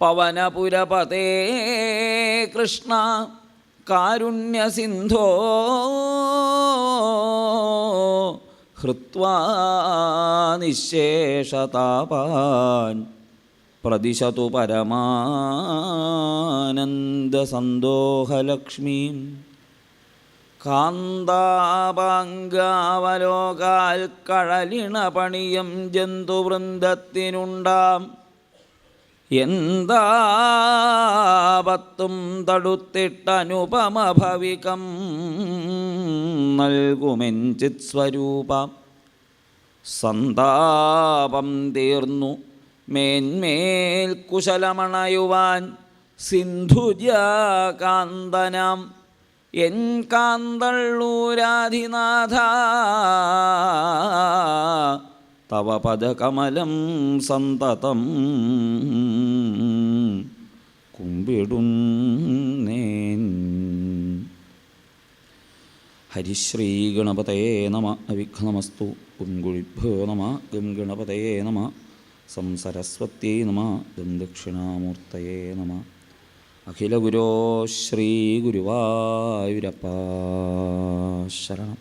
പവനപുരപതേ കൃഷ്ണ കാരുണ്യസിന്ധോ ഹൃത്വാ നിശേഷതാപാൻ പ്രതിശതു പരമാനന്ദസന്തോഹലക്ഷ്മീം കാന്താപാങ്കാവലോകാൽ കഴലിണപണിയം ജന്തുവൃന്ദത്തിനുണ്ടാം എന്താപത്തും തടുത്തിട്ടനുപമഭവികം നൽകുമെഞ്ചിത് സ്വരൂപം സന്താപം തീർന്നു മേന്മേൽ കുശലമണയുവാൻ സിന്ധുജാകാന്തനാം എൻ കാന്തള്ളൂരാധിനാഥ തവ പദകമലം സന്തതം കുമ്പിടുന്നേൻ. ഹരിശ്രീഗണപതയേ നമ. അവിഘ്നമസ്തു. ഗും ഗുരുഭ്യോ നമ. ഗം ഗണപതയേ നമ. സംസരസ്വത്യൈ നമ. ഗം ദക്ഷിണാമൂർത്തയേ നമ. അഖിലഗുരോ ശ്രീ ഗുരുവായൂരപ്പ ശരണം.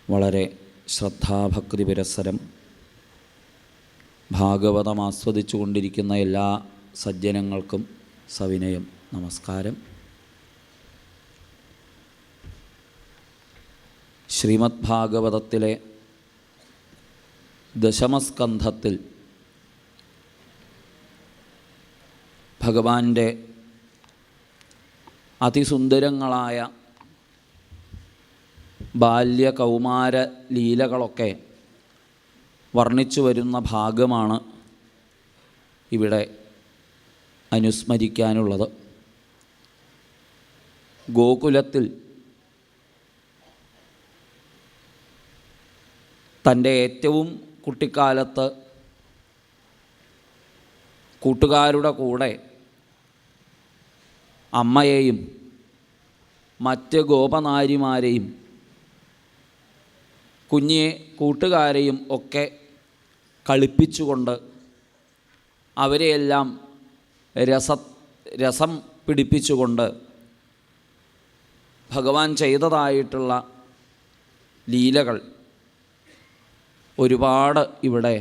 വളരെ ശ്രദ്ധാഭക്തി പുരസ്സരം ഭാഗവതം ആസ്വദിച്ചു കൊണ്ടിരിക്കുന്ന എല്ലാ സജ്ജനങ്ങൾക്കും സവിനയം നമസ്കാരം. ശ്രീമദ് ഭാഗവതത്തിലെ ദശമസ്കന്ധത്തിൽ ഭഗവാന്റെ അതിസുന്ദരങ്ങളായ ബാല്യകൗമാര ലീലകളൊക്കെ വർണ്ണിച്ചു വരുന്ന ഭാഗമാണ് ഇവിടെ അനുസ്മരിക്കാനുള്ളത്. ഗോകുലത്തിൽ തൻ്റെ ഏറ്റവും കുട്ടിക്കാലത്ത് കൂട്ടുകാരുടെ കൂടെ അമ്മയെയും മറ്റ് ഗോപനാരിമാരെയും കുഞ്ഞെ കൂട്ടുകാരെയും ഒക്കെ കളിപ്പിച്ചുകൊണ്ട് അവരെയെല്ലാം രസം പിടിപ്പിച്ചുകൊണ്ട് ഭഗവാൻ ചെയ്തതായിട്ടുള്ള ലീലകൾ ഒരുപാട് ഇവിടെ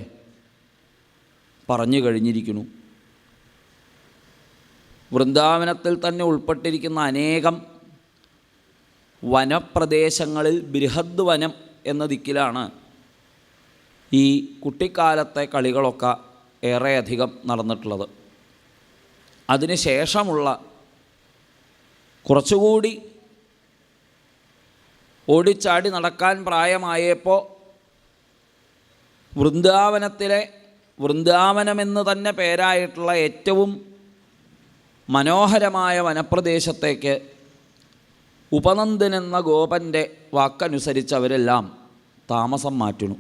പറഞ്ഞു കഴിഞ്ഞിരിക്കുന്നു. വൃന്ദാവനത്തിൽ തന്നെ ഉൾപ്പെട്ടിരിക്കുന്ന അനേകം വനപ്രദേശങ്ങളിൽ ബൃഹദ് വനം എന്ന ദിക്കിലാണ് ഈ കുട്ടിക്കാലത്തെ കളികളൊക്കെ ഏറെയധികം നടന്നിട്ടുള്ളത്. അതിനുശേഷമുള്ള കുറച്ചുകൂടി ഓടിച്ചാടി നടക്കാൻ പ്രായമായപ്പോൾ വൃന്ദാവനമെന്ന് തന്നെ പേരായിട്ടുള്ള ഏറ്റവും മനോഹരമായ വനപ്രദേശത്തേക്ക് ഉപനന്ദൻ എന്ന ഗോപൻ്റെ വാക്കനുസരിച്ച് അവരെല്ലാം താമസം മാറ്റുന്നു.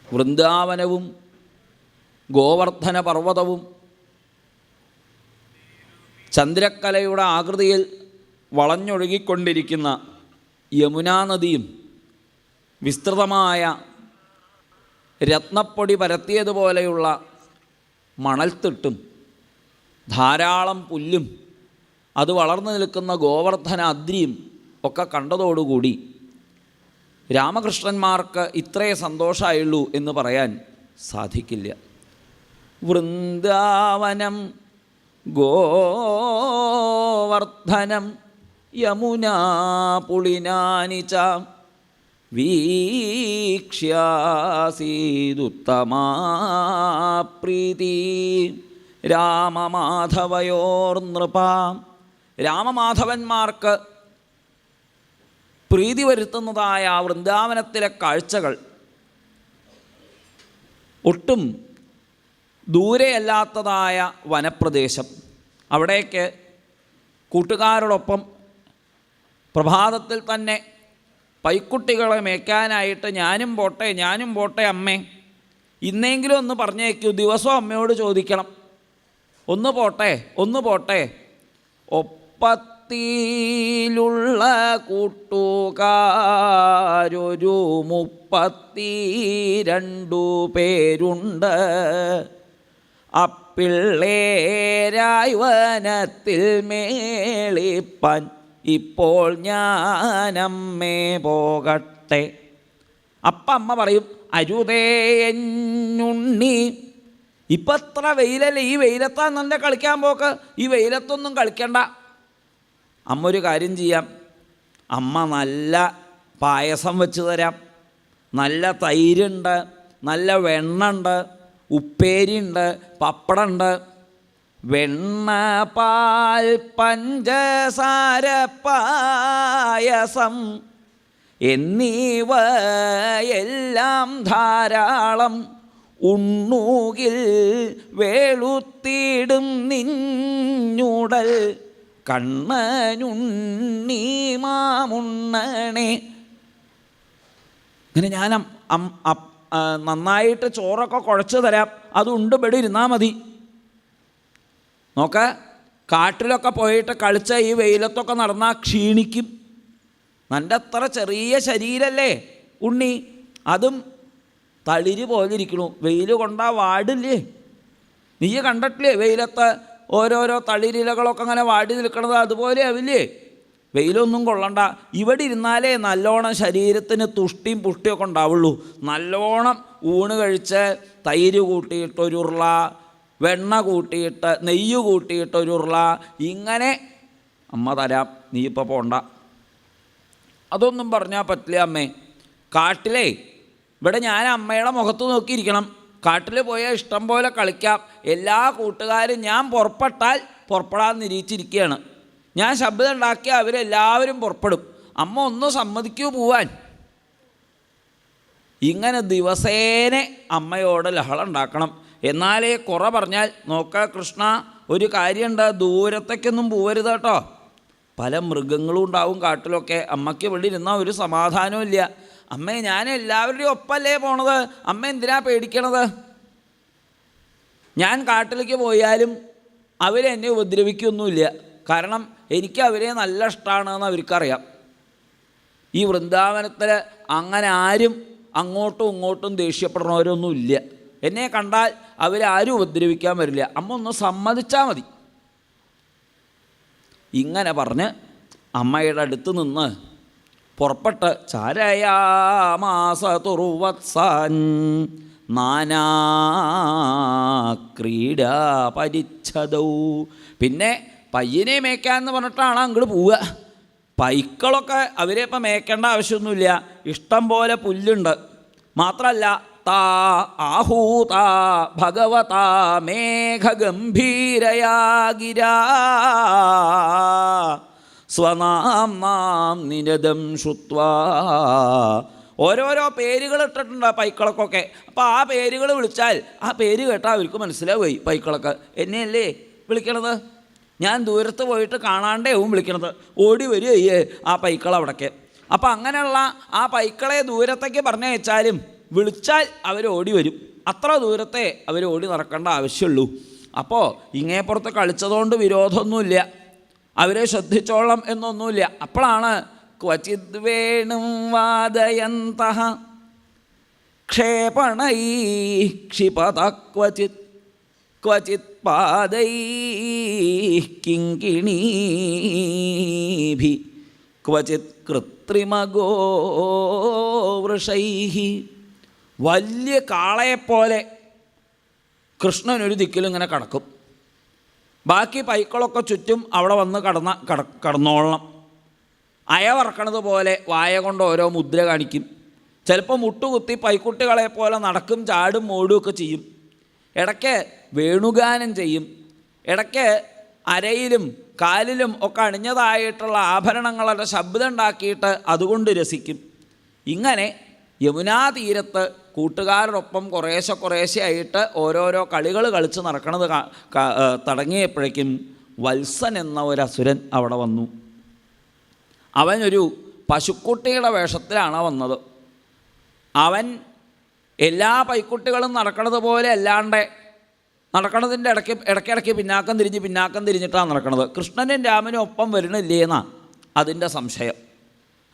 വൃന്ദാവനവും ഗോവർദ്ധന പർവ്വതവും ചന്ദ്രക്കലയുടെ ആകൃതിയിൽ വളഞ്ഞൊഴുകിക്കൊണ്ടിരിക്കുന്ന യമുനാ നദിയും വിസ്തൃതമായ രത്നപ്പൊടി പരത്തിയതുപോലെയുള്ള മണൽത്തിട്ടും ധാരാളം പുല്ലും അത് വളർന്നു നിൽക്കുന്ന ഗോവർദ്ധന അദ്രിയും ഒക്കെ കണ്ടതോടുകൂടി രാമകൃഷ്ണന്മാർക്ക് ഇത്രയേ സന്തോഷമായുള്ളൂ എന്ന് പറയാൻ സാധിക്കില്ല. വൃന്ദാവനം ഗോവർദ്ധനം യമുനാ പുളിനാനി ച വീക്ഷ്യാസീദുത്തമാ പ്രീതി രാമമാധവയോർനൃപാം. രാമമാധവന്മാർക്ക് പ്രീതി വരുത്തുന്നതായ വൃന്ദാവനത്തിലെ കാഴ്ചകൾ ഒട്ടും ദൂരെയല്ലാത്തതായ വനപ്രദേശം. അവിടേക്ക് കൂട്ടുകാരോടൊപ്പം പ്രഭാതത്തിൽ തന്നെ പൈക്കുട്ടികളെ മേയ്ക്കാനായിട്ട് ഞാനും പോട്ടെ അമ്മേ, ഇന്നെങ്കിലും ഒന്ന് പറഞ്ഞേക്കൂ, ദിവസവും അമ്മയോട് ചോദിക്കണം, ഒന്ന് പോട്ടെ. കൂട്ടുകാരൊരു 32 പേരുണ്ട്. അപ്പിള്ളേരായി വനത്തിൽ മേളിപ്പാൻ ഇപ്പോൾ ഞാനമ്മേ പോകട്ടെ. അപ്പം അമ്മ പറയും, അരുതേ എന്നുണ്ണി, ഇപ്പം എത്ര വെയിലല്ലേ, ഈ വെയിലത്താ നല്ല കളിക്കാൻ പോക്ക്, ഈ വെയിലത്തൊന്നും കളിക്കണ്ട. അമ്മ ഒരു കാര്യം ചെയ്യാം, അമ്മ നല്ല പായസം വെച്ച് തരാം, നല്ല തൈരുണ്ട്, നല്ല വെണ്ണുണ്ട്, ഉപ്പേരിയുണ്ട്, പപ്പടമുണ്ട്. വെണ്ണ, പാൽ, പഞ്ചസാര, പായസം എന്നിവയെല്ലാം ധാരാളം. ഉണ്ണുകിൽ വേളുത്തിടും നിന്നുടൽ കണ്ണനുണ്ണി മാമുണ്ണണേ. ഇങ്ങനെ ഞാൻ നന്നായിട്ട് ചോറൊക്കെ കുഴച്ച് തരാം, അതുണ്ട് ഇവിടെ ഇരുന്നാൽ മതി. നോക്ക, കാട്ടിലൊക്കെ പോയിട്ട് കളിച്ച ഈ വെയിലത്തൊക്കെ നടന്നാൽ ക്ഷീണിക്കും. നല്ല അത്ര ചെറിയ ശരീരമല്ലേ ഉണ്ണി, അതും തളിര് പോലെ ഇരിക്കണു, വെയിൽ കൊണ്ടാൽ വാടില്ലേ. നീ കണ്ടിട്ടില്ലേ വെയിലത്ത് ഓരോരോ തളിരിലകളൊക്കെ അങ്ങനെ വാടി നിൽക്കണത്? അതുപോലെ ആവില്ലേ. വെയിലൊന്നും കൊള്ളണ്ട, ഇവിടെ ഇരുന്നാലേ നല്ലോണം ശരീരത്തിന് തുഷ്ടിയും പുഷ്ടിയൊക്കെ ഉണ്ടാവുള്ളൂ. നല്ലോണം ഊണ് കഴിച്ച് തൈര് കൂട്ടിയിട്ടൊരുരുള, വെണ്ണ കൂട്ടിയിട്ട്, നെയ്യ് കൂട്ടിയിട്ടൊരുരുള, ഇങ്ങനെ അമ്മ തരാം, നീ ഇപ്പോൾ പോണ്ട. അതൊന്നും പറഞ്ഞാൽ പറ്റില്ല അമ്മേ. കാട്ടിലേ ഇവിടെ ഞാൻ അമ്മയുടെ മുഖത്ത് നോക്കിയിരിക്കണം. കാട്ടിൽ പോയാൽ ഇഷ്ടം പോലെ കളിക്കാം. എല്ലാ കൂട്ടുകാരും ഞാൻ പുറപ്പെട്ടാൽ പുറപ്പെടാൻ നിരീക്ഷിച്ചിരിക്കുകയാണ്. ഞാൻ ശബ്ദം ഉണ്ടാക്കിയാൽ അവരെല്ലാവരും പുറപ്പെടും. അമ്മ ഒന്ന് സമ്മതിക്കൂ പോവാൻ. ഇങ്ങനെ ദിവസേന അമ്മയോട് ലഹള ഉണ്ടാക്കണം. എന്നാലേ കുറ പറഞ്ഞാൽ, നോക്ക കൃഷ്ണ, ഒരു കാര്യമുണ്ട്, ദൂരത്തേക്കൊന്നും പോവരുത് കേട്ടോ. പല മൃഗങ്ങളും ഉണ്ടാവും കാട്ടിലൊക്കെ. അമ്മയ്ക്ക് ഇവിടെ ഇരുന്നാൽ ഒരു സമാധാനവും ഇല്ല. അമ്മേ, ഞാൻ എല്ലാവരുടെയും ഒപ്പല്ലേ പോണത്, അമ്മ എന്തിനാ പേടിക്കണത്? ഞാൻ കാട്ടിലേക്ക് പോയാലും അവരെന്നെ ഉപദ്രവിക്കൊന്നുമില്ല. കാരണം എനിക്ക് അവരെ നല്ല ഇഷ്ടമാണെന്ന് അവർക്കറിയാം. ഈ വൃന്ദാവനത്തിൽ അങ്ങനെ ആരും അങ്ങോട്ടും ഇങ്ങോട്ടും ദേഷ്യപ്പെടുന്നവരൊന്നുമില്ല. എന്നെ കണ്ടാൽ അവരാരും ഉപദ്രവിക്കാൻ വരില്ല. അമ്മ ഒന്ന് സമ്മതിച്ചാൽ മതി. ഇങ്ങനെ പറഞ്ഞ് അമ്മയുടെ അടുത്ത് നിന്ന് പുറപ്പെട്ട് ചാരയാമാസ തുർവത്സാൻ നാനാ ക്രീഡാ പരിച്ഛദൗ. പിന്നെ പയ്യനെ മേയ്ക്കാമെന്ന് പറഞ്ഞിട്ടാണ് അങ്ങോട്ട് പോവുക. പൈക്കളൊക്കെ അവരെ ഇപ്പം മേയ്ക്കേണ്ട ആവശ്യമൊന്നുമില്ല, ഇഷ്ടം പോലെ പുല്ലുണ്ട്. മാത്രമല്ല, താ ആഹൂത ഭഗവതാ മേഘഗംഭീരയാ ഗിരാ സ്വനാം നിരതം ശ്രുത്വാ. ഓരോരോ പേരുകൾ ഇട്ടിട്ടുണ്ട് പൈക്കളക്കൊക്കെ. അപ്പോൾ ആ പേരുകൾ വിളിച്ചാൽ ആ പേര് കേട്ടാൽ അവർക്ക് മനസ്സിലാവുകയായി. പൈക്കളൊക്കെ എന്നെയല്ലേ വിളിക്കണത്, ഞാൻ ദൂരത്ത് പോയിട്ട് കാണാണ്ടേവും വിളിക്കണത്. ഓടി വരികയേ ആ പൈക്കൾ അവിടേക്ക്. അപ്പോൾ അങ്ങനെയുള്ള ആ പൈക്കളെ ദൂരത്തേക്ക് പറഞ്ഞയച്ചാലും വിളിച്ചാൽ അവർ ഓടി വരും. അത്ര ദൂരത്തെ അവർ ഓടി നടക്കേണ്ട ആവശ്യമുള്ളൂ. അപ്പോൾ ഇങ്ങേപ്പുറത്ത് കളിച്ചതുകൊണ്ട് വിരോധമൊന്നുമില്ല, അവരെ ശ്രദ്ധിച്ചോളം എന്നൊന്നുമില്ല. അപ്പോഴാണ് ക്വചിത് വേണും വാദയന്തഃ ക്ഷേപണൈ ക്ഷിപത ക്വചിത് ക്വചിത് പാദൈ കിങ്കിണീഭി ക്വചിത് കൃത്രിമഗോ വൃഷൈ. വലിയ കാളയെപ്പോലെ കൃഷ്ണനൊരു ദിക്കിലും ഇങ്ങനെ കടക്കും. ബാക്കി പൈക്കളൊക്കെ ചുറ്റും അവിടെ വന്ന് കടന്നോളണം. അയവറക്കണത് പോലെ വായ കൊണ്ട് ഓരോ മുദ്ര കാണിക്കും. ചിലപ്പോൾ മുട്ടുകുത്തി പൈക്കുട്ടികളെ പോലെ നടക്കും, ചാടും, ഓടുകയൊക്കെ ചെയ്യും. ഇടയ്ക്ക് വേണുഗാനം ചെയ്യും. ഇടയ്ക്ക് അരയിലും കാലിലും ഒക്കെ അണിഞ്ഞതായിട്ടുള്ള ആഭരണങ്ങളുടെ ശബ്ദം ഉണ്ടാക്കിയിട്ട് അതുകൊണ്ട് രസിക്കും. ഇങ്ങനെ യമുനാ തീരത്ത് കൂട്ടുകാരോടൊപ്പം കുറേശ്ശെ ആയിട്ട് ഓരോരോ കളികൾ കളിച്ച് നടക്കണത് തുടങ്ങിയപ്പോഴേക്കും വത്സൻ എന്ന ഒരു അസുരൻ അവിടെ വന്നു. അവനൊരു പശുക്കുട്ടിയുടെ വേഷത്തിലാണ് വന്നത്. അവൻ എല്ലാ പൈക്കുട്ടികളും നടക്കണത് പോലെ അല്ലാണ്ട് നടക്കണതിൻ്റെ ഇടയ്ക്കിടയ്ക്ക് പിന്നാക്കം തിരിഞ്ഞിട്ടാണ് നടക്കണത്. കൃഷ്ണനും രാമനും ഒപ്പം വരണില്ലേന്നാ അതിൻ്റെ സംശയം.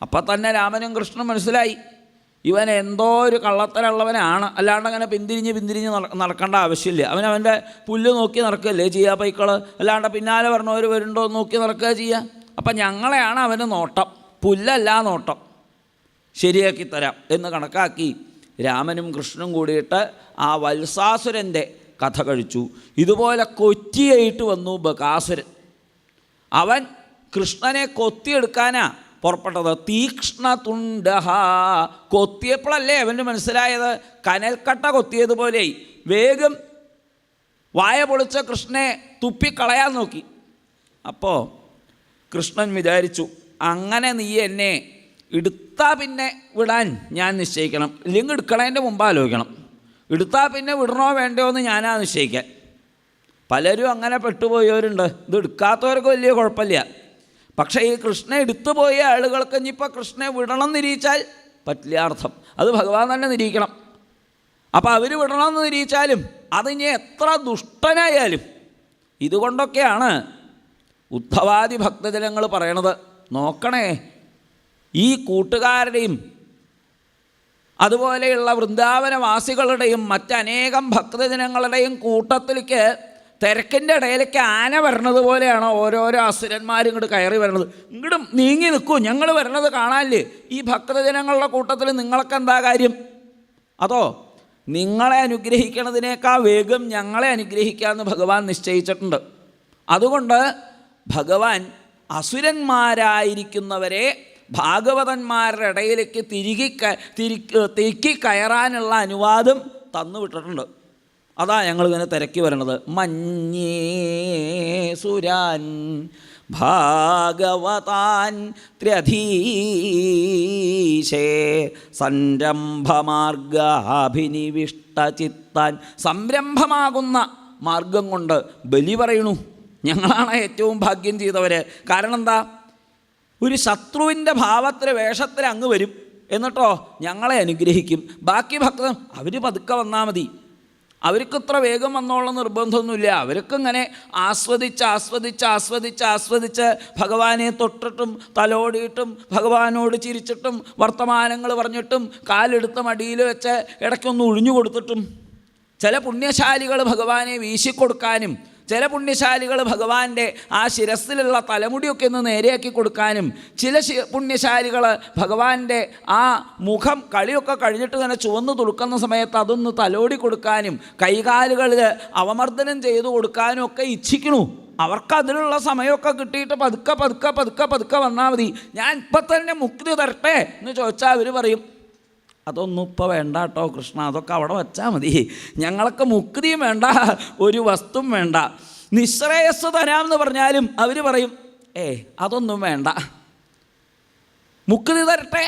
അപ്പം തന്നെ രാമനും കൃഷ്ണനും മനസ്സിലായി ഇവൻ എന്തോ ഒരു കള്ളത്തരമുള്ളവനാണ്, അല്ലാണ്ട് അങ്ങനെ പിന്തിരിഞ്ഞ് നടക്കേണ്ട ആവശ്യമില്ല. അവൻ്റെ പുല്ല് നോക്കി നടക്കുകയല്ലേ ചെയ്യുക പൈക്കൾ, അല്ലാണ്ട് പിന്നാലെ പറഞ്ഞവർ വരുന്നുണ്ടോ നോക്കി നടക്കുക ചെയ്യുക. അപ്പം ഞങ്ങളെയാണ് അവന് നോട്ടം, പുല്ലല്ല നോട്ടം, ശരിയാക്കി തരാം എന്ന് കണക്കാക്കി രാമനും കൃഷ്ണനും കൂടിയിട്ട് ആ വത്സാസുരൻ്റെ കഥ കഴിച്ചു. ഇതുപോലെ കൊറ്റിയായിട്ട് വന്നു ബകാസുരൻ. അവൻ കൃഷ്ണനെ കൊത്തിയെടുക്കാനാ പുറപ്പെട്ടത്. തീക്ഷ്ണതുണ്ടഹ, കൊത്തിയപ്പോഴല്ലേ അവന് മനസ്സിലായത് കനൽക്കട്ട കൊത്തിയതുപോലെ. വേഗം വായ പൊളിച്ച കൃഷ്ണനെ തുപ്പിക്കളയാൻ നോക്കി. അപ്പോൾ കൃഷ്ണൻ വിചാരിച്ചു, അങ്ങനെ നീ എന്നെ എടുത്താൽ പിന്നെ വിടാൻ ഞാൻ നിശ്ചയിക്കണം, ഇല്ലെങ്കിൽ എടുക്കണതിൻ്റെ മുമ്പ് ആലോചിക്കണം. എടുത്താൽ പിന്നെ വിടണോ വേണ്ടയോ എന്ന് ഞാനാ നിശ്ചയിക്കാൻ. പലരും അങ്ങനെ പെട്ടുപോയവരുണ്ട്. ഇത് എടുക്കാത്തവർക്ക് വലിയ കുഴപ്പമില്ല. പക്ഷേ ഈ കൃഷ്ണനെ എടുത്തു പോയ ആളുകൾക്ക് ഇനിയിപ്പോൾ കൃഷ്ണനെ വിടണം നിരീച്ചാൽ പറ്റില്ല അർത്ഥം. അത് ഭഗവാൻ തന്നെ നിരീക്കണം. അപ്പോൾ അവർ വിടണമെന്ന് നിരീച്ചാലും അതിനി എത്ര ദുഷ്ടനായാലും. ഇതുകൊണ്ടൊക്കെയാണ് ഉദ്ധവാദി ഭക്തജനങ്ങൾ പറയണത്, നോക്കണേ ഈ കൂട്ടുകാരുടെയും അതുപോലെയുള്ള വൃന്ദാവനവാസികളുടെയും മറ്റനേകം ഭക്തജനങ്ങളുടെയും കൂട്ടത്തിലേക്ക് തിരക്കിൻ്റെ ഇടയിലേക്ക് ആന വരണത് പോലെയാണ് ഓരോരോ അസുരന്മാരും ഇങ്ങോട്ട് കയറി വരണത്. ഇങ്ങോട്ടും നീങ്ങി നിൽക്കൂ, ഞങ്ങൾ വരണത് കാണാനില്ലേ? ഈ ഭക്തജനങ്ങളുടെ കൂട്ടത്തിൽ നിങ്ങൾക്ക് എന്താ കാര്യം? അതോ നിങ്ങളെ അനുഗ്രഹിക്കണതിനേക്കാൾ വേഗം ഞങ്ങളെ അനുഗ്രഹിക്കാമെന്ന് ഭഗവാൻ നിശ്ചയിച്ചിട്ടുണ്ട്. അതുകൊണ്ട് ഭഗവാൻ അസുരന്മാരായിരിക്കുന്നവരെ ഭാഗവതന്മാരുടെ ഇടയിലേക്ക് തിരിക്കി കയറാനുള്ള അനുവാദം തന്നുവിട്ടിട്ടുണ്ട്. അതാ ഞങ്ങളിങ്ങനെ തിരക്കി വരണത്. മഞ്ഞേ സുരാൻ ഭാഗവതാൻ ത്രധീശേ സംരംഭമാർഗാഭിനിവിഷ്ടചിത്താൻ. സംരംഭമാകുന്ന മാർഗം കൊണ്ട് ബലി പറയണു. ഞങ്ങളാണ് ഏറ്റവും ഭാഗ്യം ചെയ്തവർ. കാരണം എന്താ? ഒരു ശത്രുവിൻ്റെ ഭാവത്തിൽ വേഷത്തിൽ അങ്ങ് വരും, എന്നിട്ടോ ഞങ്ങളെ അനുഗ്രഹിക്കും. ബാക്കി ഭക്തൻ അവർ പതുക്കെ വന്നാൽ മതി, അവർക്ക് ഇത്ര വേഗം വന്നോളം നിർബന്ധമൊന്നുമില്ല. അവർക്കിങ്ങനെ ആസ്വദിച്ച് ഭഗവാനെ തൊട്ടിട്ടും തലോടിയിട്ടും ഭഗവാനോട് ചിരിച്ചിട്ടും വർത്തമാനങ്ങൾ പറഞ്ഞിട്ടും കാലെടുത്ത മടിയിൽ വെച്ച് ഇടയ്ക്കൊന്ന് ഒഴിഞ്ഞു കൊടുത്തിട്ടും, ചില പുണ്യശാലികൾ ഭഗവാനെ വീശിക്കൊടുക്കാനും, ചില പുണ്യശാലികൾ ഭഗവാന്റെ ആ ശിരസ്സിലുള്ള തലമുടിയൊക്കെ ഒന്ന് നേരെയാക്കി കൊടുക്കാനും, ചില പുണ്യശാലികൾ ഭഗവാന്റെ ആ മുഖം കളിയൊക്കെ കഴിഞ്ഞിട്ട് തന്നെ ചുവന്ന് തുളുക്കുന്ന സമയത്ത് അതൊന്ന് തലോടി കൊടുക്കാനും, കൈകാലുകളിൽ അവമർദ്ദനം ചെയ്തു കൊടുക്കാനും ഒക്കെ ഇച്ഛിക്കണു. അവർക്കതിനുള്ള സമയമൊക്കെ കിട്ടിയിട്ട് പതുക്കെ വന്നാൽ മതി. ഞാൻ ഇപ്പം തന്നെ മുക്തി തരട്ടെ എന്ന് ചോദിച്ചാൽ അവർ പറയും, അതൊന്നും ഇപ്പോൾ വേണ്ട കേട്ടോ കൃഷ്ണ, അതൊക്കെ അവിടെ വച്ചാൽ മതി, ഞങ്ങൾക്ക് മുക്തിയും വേണ്ട ഒരു വസ്തുവും വേണ്ട. നിശ്രേയസ് തരാമെന്ന് പറഞ്ഞാലും അവർ പറയും, അതൊന്നും വേണ്ട, മുക്തി തരട്ടെ,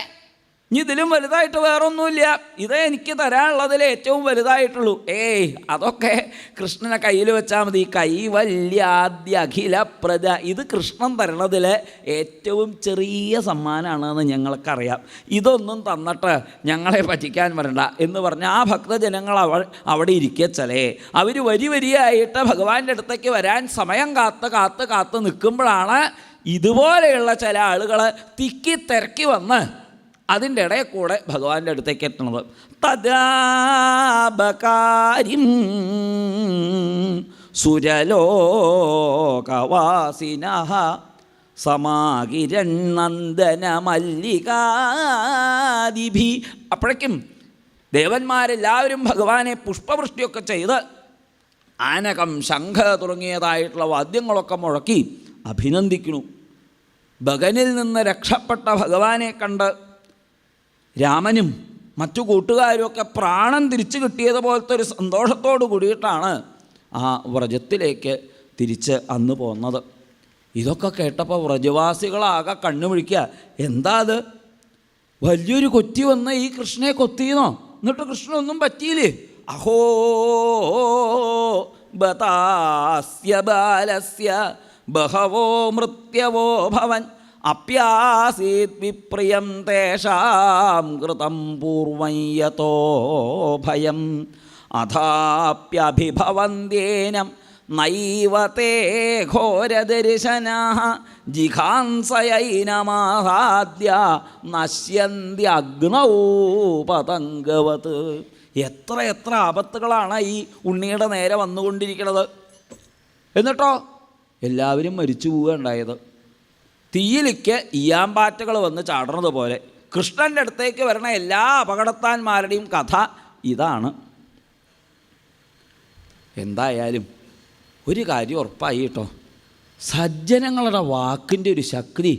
ഇനി ഇതിലും വലുതായിട്ട് വേറൊന്നുമില്ല, ഇതേ എനിക്ക് തരാനുള്ളതിൽ ഏറ്റവും വലുതായിട്ടുള്ളൂ. അതൊക്കെ കൃഷ്ണനെ കയ്യിൽ വെച്ചാൽ മതി. കൈവല്യാദ്യ അഖില പ്രജ, ഇത് കൃഷ്ണൻ തരണതിൽ ഏറ്റവും ചെറിയ സമ്മാനമാണെന്ന് ഞങ്ങൾക്കറിയാം. ഇതൊന്നും തന്നിട്ട് ഞങ്ങളെ പറ്റിക്കാൻ വരണ്ട എന്ന് പറഞ്ഞ് ആ ഭക്തജനങ്ങൾ അവിടെ ഇരിക്കച്ചലേ. അവർ വരിയായിട്ട് ഭഗവാന്റെ അടുത്തേക്ക് വരാൻ സമയം കാത്ത് നിൽക്കുമ്പോഴാണ് ഇതുപോലെയുള്ള ചില ആളുകൾ തിരക്കി വന്ന് അതിൻ്റെ ഇടയിൽ കൂടെ ഭഗവാന്റെ അടുത്തേക്ക് എത്തണത്. തദാബകാരിം സുരലോകവാസിനഃ സമാകിരൻ നന്ദന മല്ലികാദിഭി. അപ്പോഴേക്കും ദേവന്മാരെല്ലാവരും ഭഗവാനെ പുഷ്പവൃഷ്ടിയൊക്കെ ചെയ്ത് ആനകം, ശംഖ തുടങ്ങിയതായിട്ടുള്ള വാദ്യങ്ങളൊക്കെ മുഴക്കി അഭിനന്ദിക്കുന്നു. ഭഗനിൽ നിന്ന് രക്ഷപ്പെട്ട ഭഗവാനെ കണ്ട് രാമനും മറ്റു കൂട്ടുകാരുമൊക്കെ പ്രാണൻ തിരിച്ചു കിട്ടിയതുപോലത്തെ ഒരു സന്തോഷത്തോടു കൂടിയിട്ടാണ് ആ വ്രജത്തിലേക്ക് തിരിച്ച് അന്ന് പോന്നത്. ഇതൊക്കെ കേട്ടപ്പോൾ വ്രജവാസികളാകെ കണ്ണുമിഴിക്കുക. എന്താ അത്? വലിയൊരു കൊത്തി വന്ന് ഈ കൃഷ്ണനെ കൊത്തിയെന്നോ? എന്നിട്ട് കൃഷ്ണനൊന്നും പറ്റിയില്ലേ? അഹോ ബതാസ്യ ബാലസ്യ ബഹവോ മൃത്യവോ ഭവൻ അപ്യാസീത് വിപ്രിയം തേഷാം കൃതം പൂർവം യതോ ഭയം അഥാപ്യഭിഭവന്ത്യേനം നൈവ തേ ഘോരദർശനാഃ ജിഘാംസയൈനമാഹാദ്യ നശ്യന്ത്യഗ്നൗ പതംഗവത്. എത്ര എത്ര ആപത്തുകളാണ് ഈ ഉണ്ണിയുടെ നേരെ വന്നുകൊണ്ടിരിക്കുന്നത്. എന്നിട്ടോ എല്ലാവരും മരിച്ചു പോവുക ഉണ്ടായത്. തീയിലേക്ക് ഈയാമ്പാറ്റകൾ വന്ന് ചാടുന്നത് പോലെ കൃഷ്ണൻ്റെ അടുത്തേക്ക് വരണ എല്ലാ അപകടത്താന്മാരുടെയും കഥ ഇതാണ്. എന്തായാലും ഒരു കാര്യം ഉറപ്പായി കേട്ടോ, സജ്ജനങ്ങളുടെ വാക്കിൻ്റെ ഒരു ശക്തി.